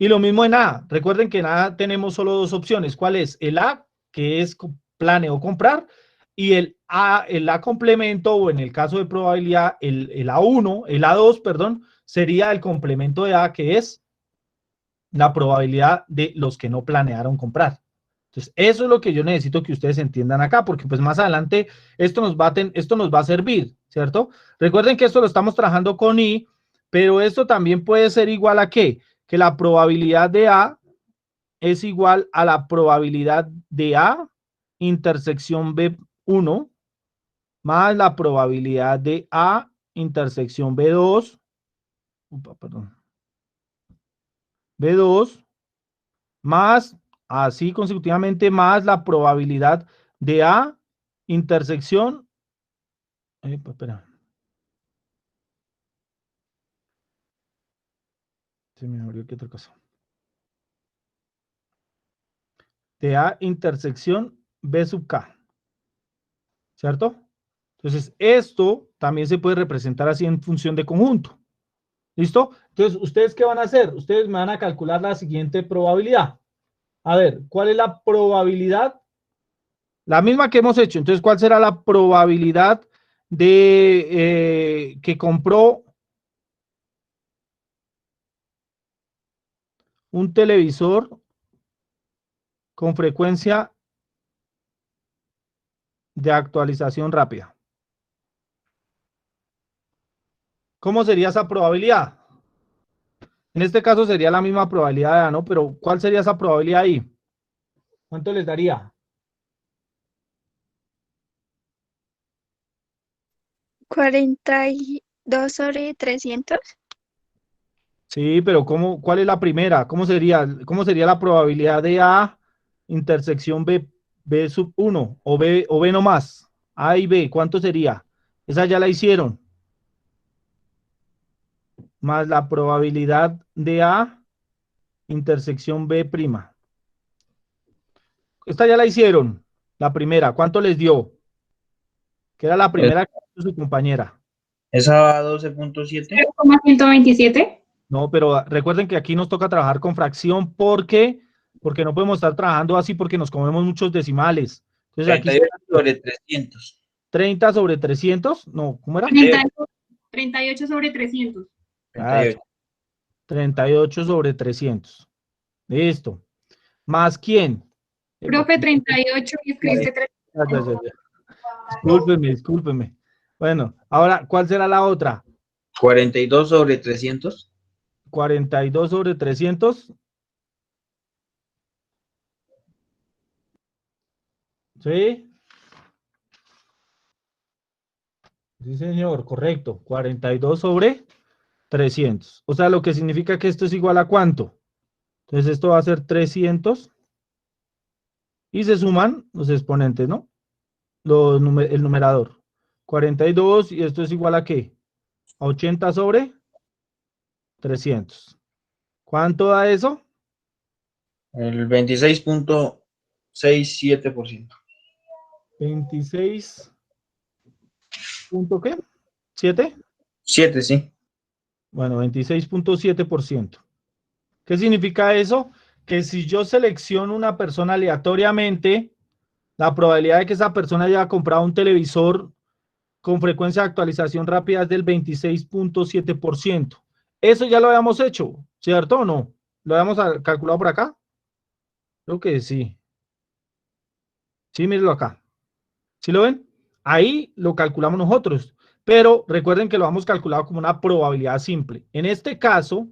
Y lo mismo en A. Recuerden que en A tenemos solo dos opciones. ¿Cuál es? El A, que es planeo comprar, y el A complemento, o en el caso de probabilidad, el A1, el A2, perdón, sería el complemento de A, que es la probabilidad de los que no planearon comprar. Entonces, eso es lo que yo necesito que ustedes entiendan acá, porque pues más adelante esto nos va a servir, ¿cierto? Recuerden que esto lo estamos trabajando con I, pero esto también puede ser igual a ¿qué? Que la probabilidad de A es igual a la probabilidad de A intersección B1 más la probabilidad de A intersección B2, B2 más, así consecutivamente, más la probabilidad de A intersección, espera. Se me abrió aquí otra cosa. De A intersección B sub K. ¿Cierto? Entonces, esto también se puede representar así en función de conjunto. ¿Listo? Entonces, ¿ustedes qué van a hacer? Ustedes me van a calcular la siguiente probabilidad. A ver, ¿cuál es la probabilidad? La misma que hemos hecho. Entonces, ¿cuál será la probabilidad de que compró un televisor con frecuencia de actualización rápida? ¿Cómo sería esa probabilidad? En este caso sería la misma probabilidad de A, ¿no? Pero ¿cuál sería esa probabilidad ahí? ¿Cuánto les daría? 42 sobre 300. Sí, pero ¿cuál es la primera? ¿Cómo sería la probabilidad de A intersección B sub 1 o B no más? A y B, ¿cuánto sería? Esa ya la hicieron. Más la probabilidad de A intersección B prima. Esta ya la hicieron, la primera. ¿Cuánto les dio? Que era la primera que hizo su compañera. ¿Esa va a 12.7? 0,127. No, pero recuerden que aquí nos toca trabajar con fracción porque no podemos estar trabajando así porque nos comemos muchos decimales. Entonces aquí 38 sobre 300. 30 sobre 300, no, ¿cómo era? 38 sobre 300. 38. 38 sobre 300. Listo. ¿Más quién? Profe, 38 y escribiste 3. Ya. Discúlpeme. Bueno, ahora, ¿cuál será la otra? 42 sobre 300. 42 sobre 300. ¿Sí? Sí, señor, correcto. 42 sobre 300. O sea, lo que significa que esto es igual a ¿cuánto? Entonces esto va a ser 300 y se suman los exponentes, ¿no? El numerador. 42 y esto es igual a ¿qué? A 80 sobre 300. ¿Cuánto da eso? El 26.67%. 26. ¿Punto qué? ¿7? 7, sí. Bueno, 26.7%. ¿Qué significa eso? Que si yo selecciono una persona aleatoriamente, la probabilidad de que esa persona haya comprado un televisor con frecuencia de actualización rápida es del 26.7%. Eso ya lo habíamos hecho, ¿cierto o no? ¿Lo habíamos calculado por acá? Creo que sí. Sí, mírenlo acá. ¿Sí lo ven? Ahí lo calculamos nosotros, pero recuerden que lo hemos calculado como una probabilidad simple. En este caso,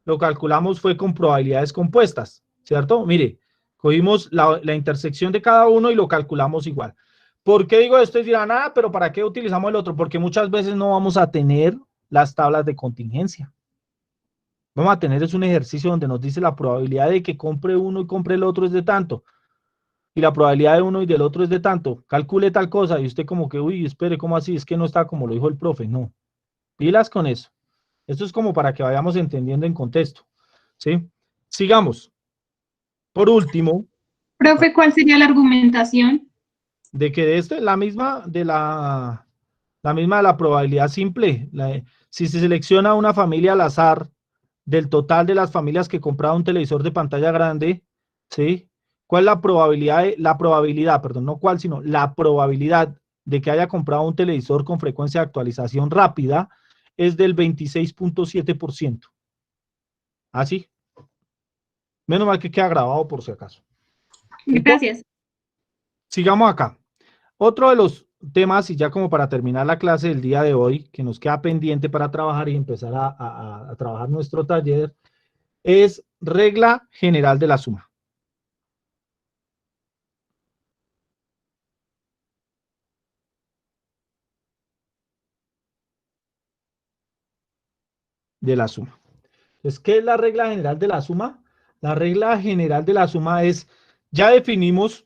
lo calculamos fue con probabilidades compuestas, ¿cierto? Mire, cogimos la intersección de cada uno y lo calculamos igual. ¿Por qué digo esto? Y dirán, pero ¿para qué utilizamos el otro? Porque muchas veces no vamos a tener las tablas de contingencia. Vamos a tener es un ejercicio donde nos dice la probabilidad de que compre uno y compre el otro es de tanto. Y la probabilidad de uno y del otro es de tanto. Calcule tal cosa y usted como que, uy, espere, ¿cómo así? Es que no está como lo dijo el profe. No. Pilas con eso. Esto es como para que vayamos entendiendo en contexto. ¿Sí? Sigamos. Por último. Profe, ¿cuál sería la argumentación? De que la misma de la probabilidad simple. Si se selecciona una familia al azar del total de las familias que compraron un televisor de pantalla grande, ¿sí? ¿Cuál es la probabilidad, perdón, no cuál, sino la probabilidad de que haya comprado un televisor con frecuencia de actualización rápida es del 26.7%? Así. Menos mal que queda grabado por si acaso. Gracias. Sigamos acá. Otro de los temas, y ya como para terminar la clase del día de hoy, que nos queda pendiente para trabajar y empezar a trabajar nuestro taller, es regla general de la suma. De la suma. Entonces, ¿qué es la regla general de la suma? La regla general de la suma es, ya definimos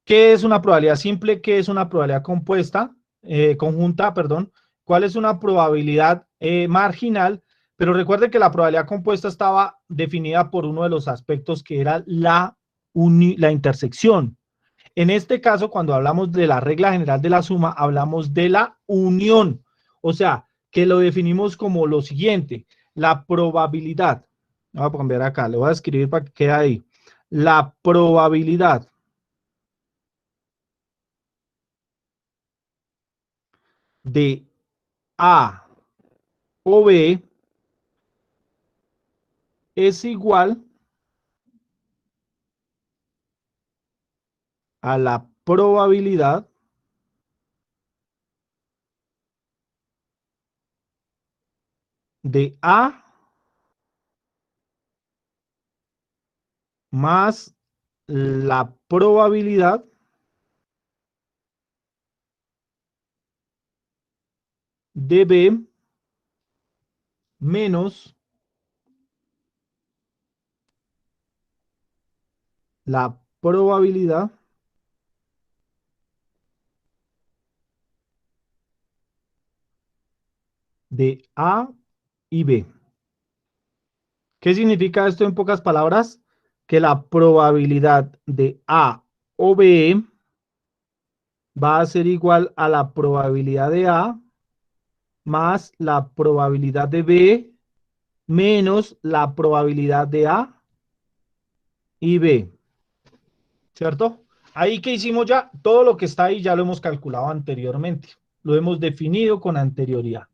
qué es una probabilidad simple, qué es una probabilidad conjunta, perdón, cuál es una probabilidad marginal, pero recuerden que la probabilidad compuesta estaba definida por uno de los aspectos que era la intersección. En este caso, cuando hablamos de la regla general de la suma, hablamos de la unión, o sea, que lo definimos como lo siguiente, la probabilidad, voy a cambiar acá, le voy a escribir para que quede ahí, la probabilidad de A o B es igual a la probabilidad de A más la probabilidad de B menos la probabilidad de A y B. ¿Qué significa esto en pocas palabras? Que la probabilidad de A o B va a ser igual a la probabilidad de A más la probabilidad de B menos la probabilidad de A y B. ¿Cierto? Ahí que hicimos ya, todo lo que está ahí ya lo hemos calculado anteriormente. Lo hemos definido con anterioridad.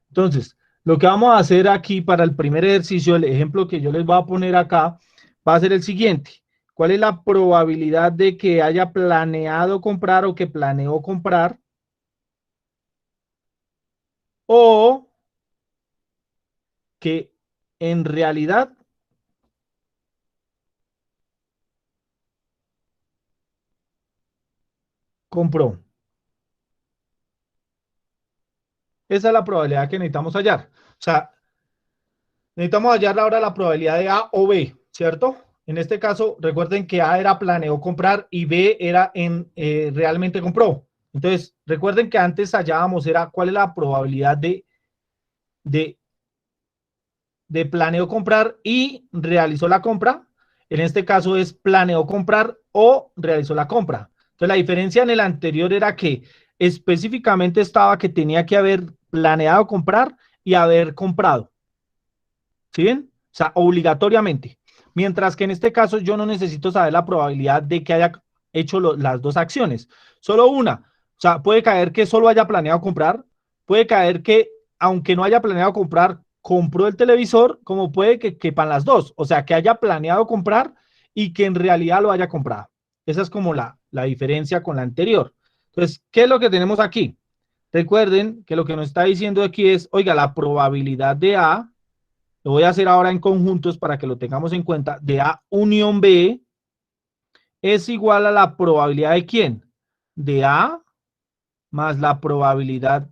Entonces, lo que vamos a hacer aquí para el primer ejercicio, el ejemplo que yo les voy a poner acá, va a ser el siguiente. ¿Cuál es la probabilidad de que haya planeado comprar o que planeó comprar? O que en realidad compró. Esa es la probabilidad que necesitamos hallar. O sea, necesitamos hallar ahora la probabilidad de A o B, ¿cierto? En este caso, recuerden que A era planeó comprar y B era realmente compró. Entonces, recuerden que antes hallábamos era cuál es la probabilidad de planeó comprar y realizó la compra. En este caso es planeó comprar o realizó la compra. Entonces, la diferencia en el anterior era que específicamente estaba que tenía que haber planeado comprar y haber comprado. ¿Sí ven? O sea, obligatoriamente. Mientras que en este caso yo no necesito saber la probabilidad de que haya hecho las dos acciones. Solo una. O sea, puede caer que solo haya planeado comprar. Puede caer que, aunque no haya planeado comprar, compró el televisor, como puede que quepan las dos. O sea, que haya planeado comprar y que en realidad lo haya comprado. Esa es como la diferencia con la anterior. Entonces, ¿qué es lo que tenemos aquí? Recuerden que lo que nos está diciendo aquí es, oiga, la probabilidad de A, lo voy a hacer ahora en conjuntos para que lo tengamos en cuenta, de A unión B es igual a la probabilidad de ¿quién? De A más la probabilidad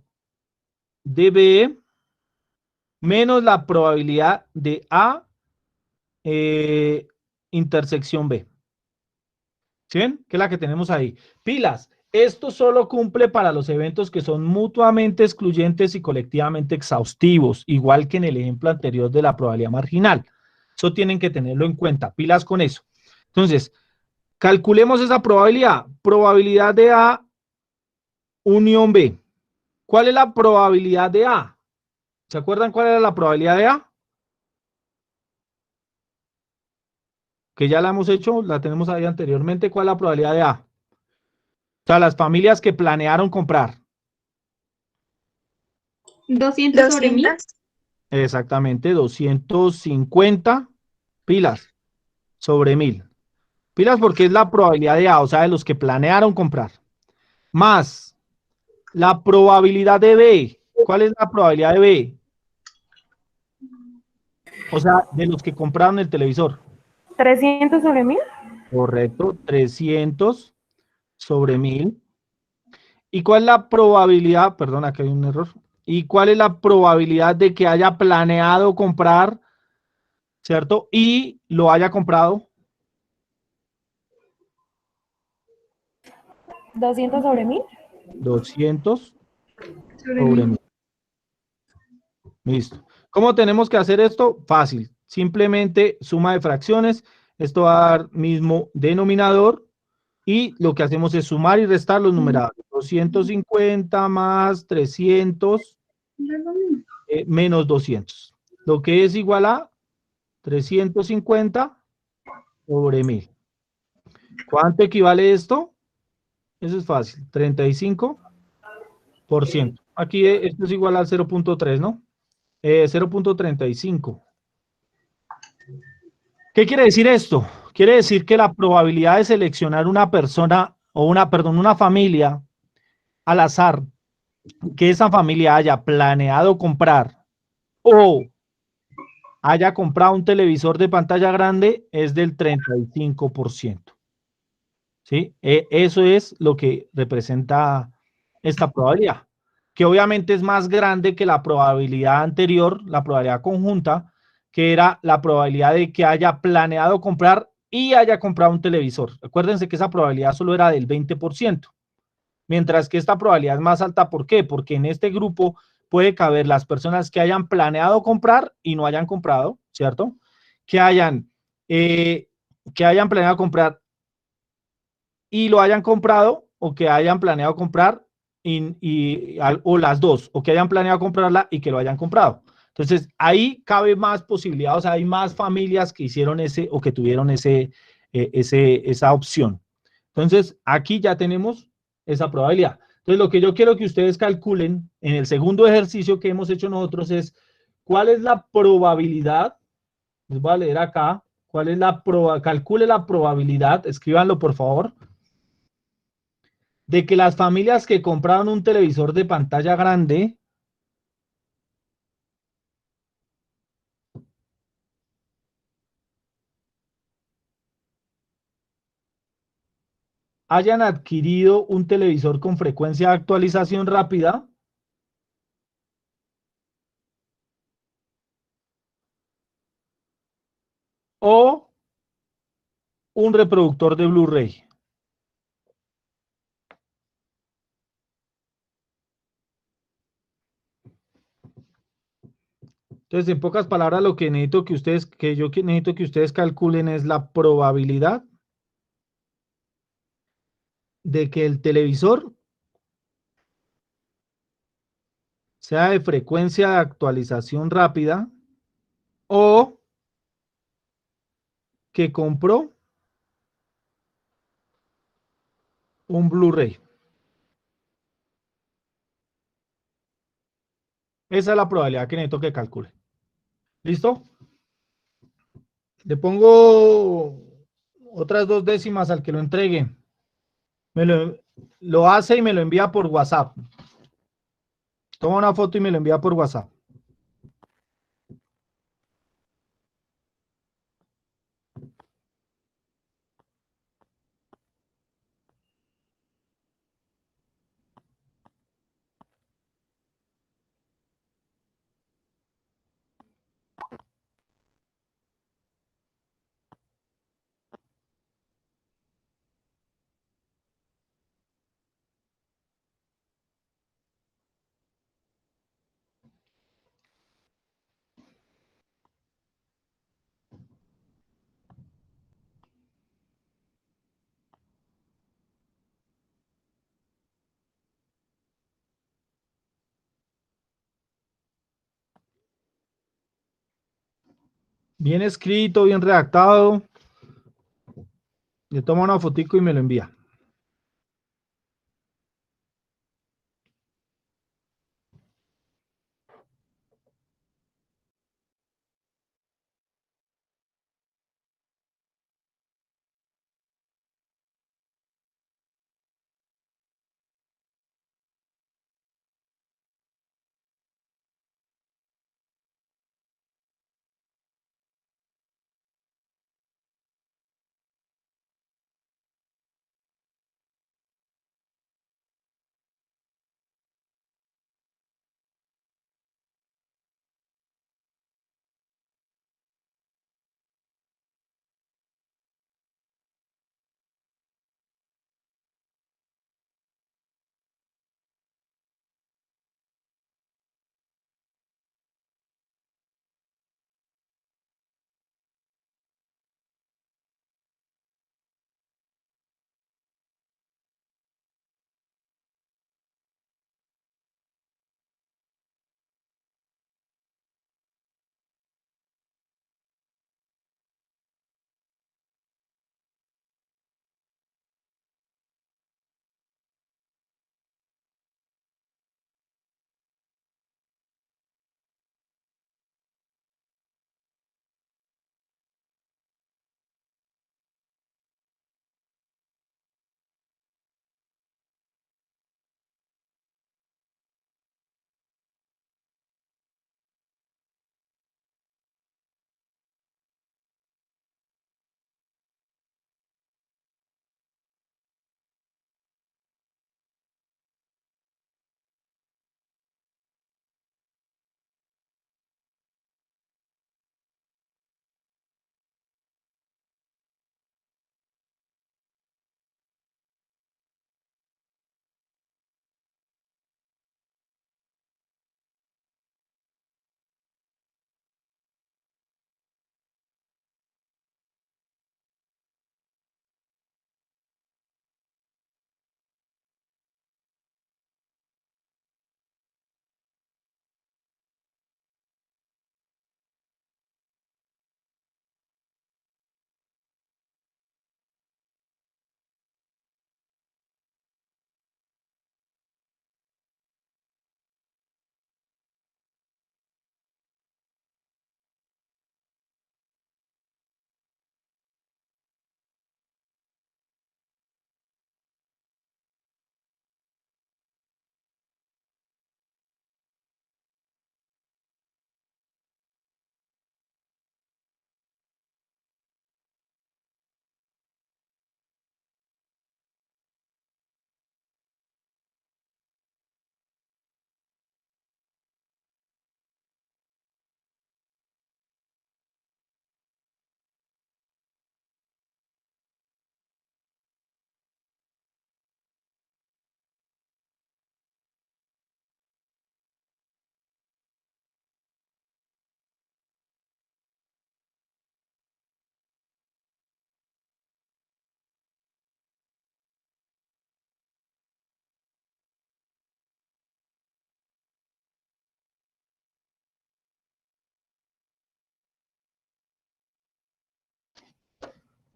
de B menos la probabilidad de A intersección B. ¿Sí ven? Que es la que tenemos ahí. Pilas, esto solo cumple para los eventos que son mutuamente excluyentes y colectivamente exhaustivos, igual que en el ejemplo anterior de la probabilidad marginal. Eso tienen que tenerlo en cuenta. Pilas con eso. Entonces, calculemos esa probabilidad. Probabilidad de A unión B. ¿Cuál es la probabilidad de A? ¿Se acuerdan cuál era la probabilidad de A? Que ya la hemos hecho, la tenemos ahí anteriormente. ¿Cuál es la probabilidad de A? O sea, las familias que planearon comprar. 200 sobre 1000. Exactamente, 250 pilas sobre 1000. Pilas porque es la probabilidad de A, o sea, de los que planearon comprar. Más la probabilidad de B. ¿Cuál es la probabilidad de B? O sea, de los que compraron el televisor. 300 sobre 1000. Correcto, 300 sobre 1000. ¿Y cuál es la probabilidad? Perdón, aquí hay un error. ¿Y cuál es la probabilidad de que haya planeado comprar, cierto? Y lo haya comprado. 200 sobre 1000. 200 sobre 1000. Listo. ¿Cómo tenemos que hacer esto? Fácil. Simplemente suma de fracciones. Esto va a dar mismo denominador. Y lo que hacemos es sumar y restar los numeradores. 250 más 300 menos 200. Lo que es igual a 350 sobre 1000. ¿Cuánto equivale esto? Eso es fácil. 35%. Aquí esto es igual al 0.3, ¿no? 0.35. ¿Qué quiere decir esto? Quiere decir que la probabilidad de seleccionar una persona o una familia al azar, que esa familia haya planeado comprar o haya comprado un televisor de pantalla grande es del 35%. ¿Sí? Eso es lo que representa esta probabilidad, que obviamente es más grande que la probabilidad anterior, la probabilidad conjunta, que era la probabilidad de que haya planeado comprar y haya comprado un televisor. Acuérdense que esa probabilidad solo era del 20%, mientras que esta probabilidad es más alta. ¿Por qué? Porque en este grupo puede caber las personas que hayan planeado comprar y no hayan comprado, ¿cierto? Que hayan planeado comprar y lo hayan comprado, o que hayan planeado comprar o las dos, o que hayan planeado comprarla y que lo hayan comprado. Entonces, ahí cabe más posibilidad, o sea, hay más familias que hicieron ese o que tuvieron esa opción. Entonces, aquí ya tenemos esa probabilidad. Entonces, lo que yo quiero que ustedes calculen en el segundo ejercicio que hemos hecho nosotros es, ¿cuál es la probabilidad? Les voy a leer acá. ¿Cuál es calcule la probabilidad, escríbanlo por favor, de que las familias que compraron un televisor de pantalla grande hayan adquirido un televisor con frecuencia de actualización rápida o un reproductor de Blu-ray. Entonces, en pocas palabras, lo que necesito necesito que ustedes calculen es la probabilidad de que el televisor sea de frecuencia de actualización rápida o que compró un Blu-ray. Esa es la probabilidad que necesito que calcule. ¿Listo? Le pongo otras 2 décimas al que lo entregue. Lo hace y me lo envía por WhatsApp. Toma una foto y me lo envía por WhatsApp. Bien escrito, bien redactado. Le toma una fotico y me lo envía.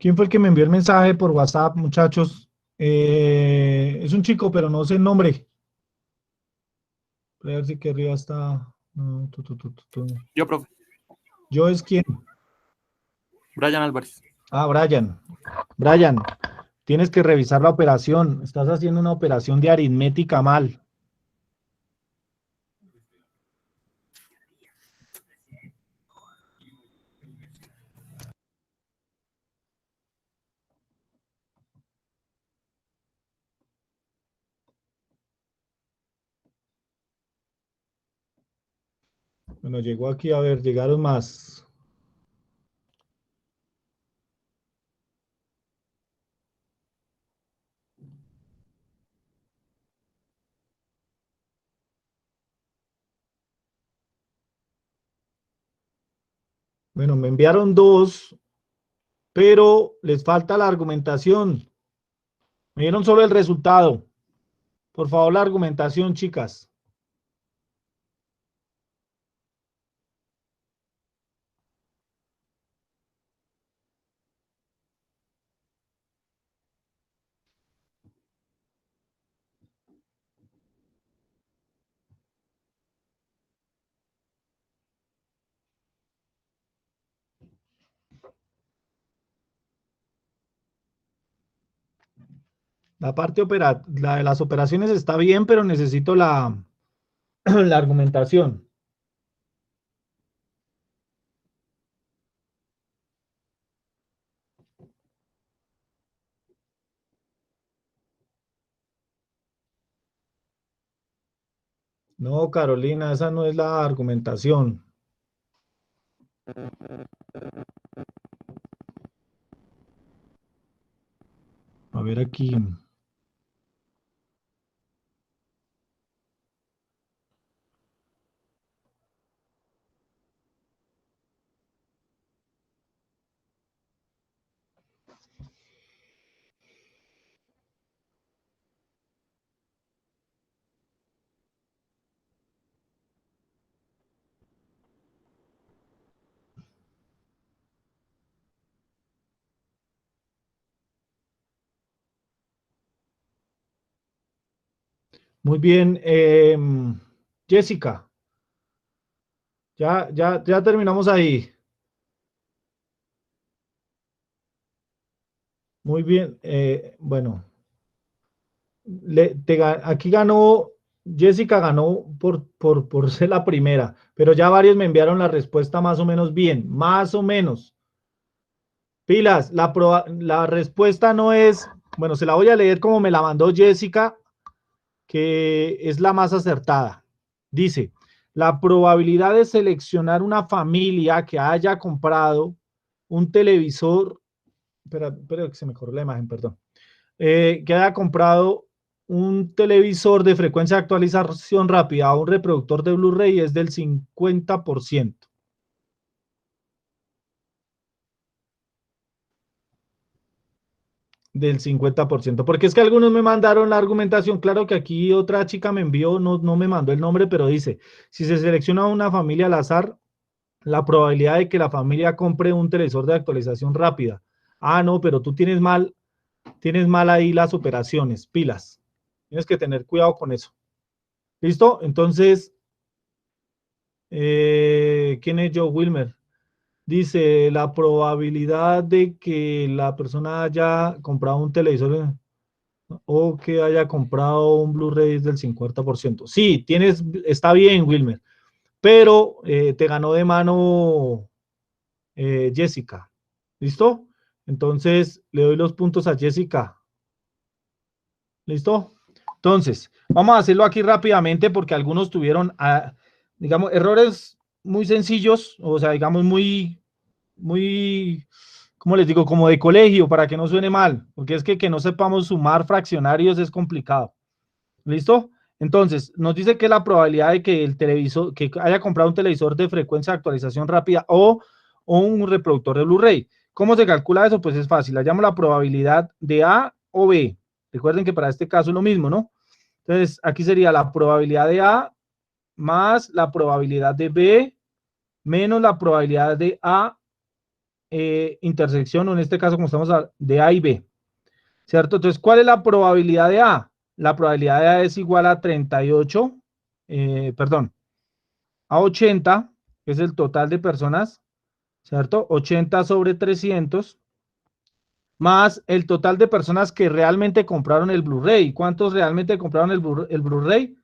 ¿Quién fue el que me envió el mensaje por WhatsApp, muchachos? Es un chico, pero no sé el nombre. Voy a ver si que arriba está. No, Yo, profe. ¿Yo es quién? Brian Álvarez. Ah, Brian. Brian, tienes que revisar la operación. Estás haciendo una operación de aritmética mal. Bueno, llegó aquí, a ver, llegaron más. Bueno, me enviaron 2, pero les falta la argumentación. Me dieron solo el resultado. Por favor, la argumentación, chicas. La parte la de las operaciones está bien, pero necesito la, la argumentación. No, Carolina, esa no es la argumentación. A ver aquí. Muy bien, Jessica. Ya terminamos ahí. Muy bien, bueno. Aquí ganó, Jessica ganó por ser la primera, pero ya varios me enviaron la respuesta más o menos bien, más o menos. Pilas, la respuesta no es, bueno, se la voy a leer como me la mandó Jessica, que es la más acertada. Dice, la probabilidad de seleccionar una familia que haya comprado un televisor, espera que se me corrió la imagen, perdón, que haya comprado un televisor de frecuencia de actualización rápida o un reproductor de Blu-ray es del 50%. Del 50%, porque es que algunos me mandaron la argumentación, claro que aquí otra chica me envió, no me mandó el nombre, pero dice, si se selecciona una familia al azar, la probabilidad de que la familia compre un televisor de actualización rápida. Ah, no, pero tú tienes mal ahí las operaciones, pilas. Tienes que tener cuidado con eso. ¿Listo? Entonces, ¿quién es Joe Wilmer? Dice, la probabilidad de que la persona haya comprado un televisor o que haya comprado un Blu-ray es del 50%. Sí, está bien, Wilmer, pero te ganó de mano Jessica. ¿Listo? Entonces, le doy los puntos a Jessica. ¿Listo? Entonces, vamos a hacerlo aquí rápidamente porque algunos tuvieron, digamos, errores muy sencillos, o sea, digamos, muy, ¿cómo les digo? Como de colegio, para que no suene mal, porque es que no sepamos sumar fraccionarios es complicado. ¿Listo? Entonces, nos dice que la probabilidad de que el televisor, que haya comprado un televisor de frecuencia de actualización rápida o un reproductor de Blu-ray. ¿Cómo se calcula eso? Pues es fácil, la llamo la probabilidad de A o B. Recuerden que para este caso es lo mismo, ¿no? Entonces, aquí sería la probabilidad de A más la probabilidad de B menos la probabilidad de A intersección, o en este caso, como estamos de A y B, ¿cierto? Entonces, ¿cuál es la probabilidad de A? La probabilidad de A es igual a 38, a 80, que es el total de personas, ¿cierto? 80 sobre 300, más el total de personas que realmente compraron el Blu-ray. ¿Cuántos realmente compraron el Blu-ray?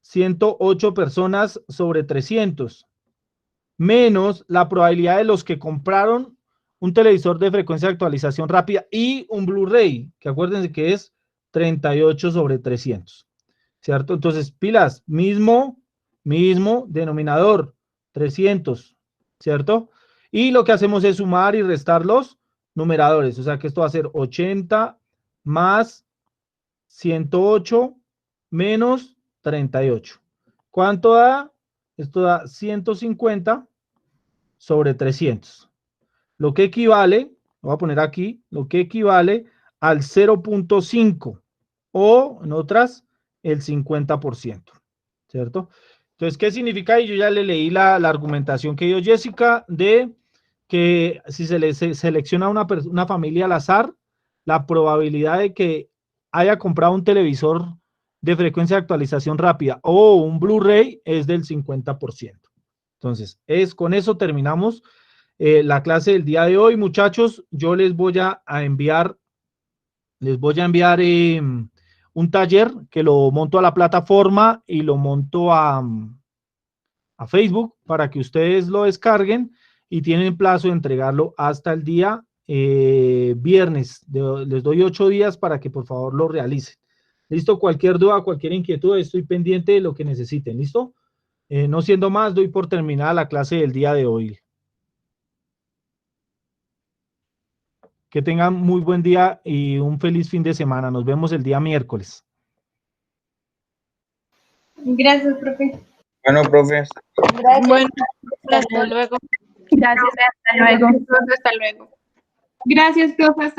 108 personas sobre 300, menos la probabilidad de los que compraron un televisor de frecuencia de actualización rápida y un Blu-ray, que acuérdense que es 38 sobre 300, ¿cierto? Entonces, pilas, mismo denominador, 300, ¿cierto? Y lo que hacemos es sumar y restar los numeradores, o sea que esto va a ser 80 más 108 menos 38. ¿Cuánto da? Esto da 150 sobre 300. Lo que equivale, lo voy a poner aquí, lo que equivale al 0.5 o en otras el 50%, ¿cierto? Entonces, ¿qué significa? Y yo ya le leí la argumentación que dio Jessica de que si se le selecciona una familia al azar, la probabilidad de que haya comprado un televisor de frecuencia de actualización rápida o un Blu-ray es del 50%. Entonces, con eso terminamos la clase del día de hoy, muchachos. Yo les voy a enviar un taller que lo monto a la plataforma y lo monto a Facebook para que ustedes lo descarguen y tienen plazo de entregarlo hasta el día viernes. Les doy 8 días para que por favor lo realicen. ¿Listo? Cualquier duda, cualquier inquietud, estoy pendiente de lo que necesiten. ¿Listo? No siendo más, doy por terminada la clase del día de hoy. Que tengan muy buen día y un feliz fin de semana. Nos vemos el día miércoles. Gracias, profe. Bueno, profe. Gracias. Bueno, hasta luego. Gracias, hasta luego. Hasta luego. Gracias, profe.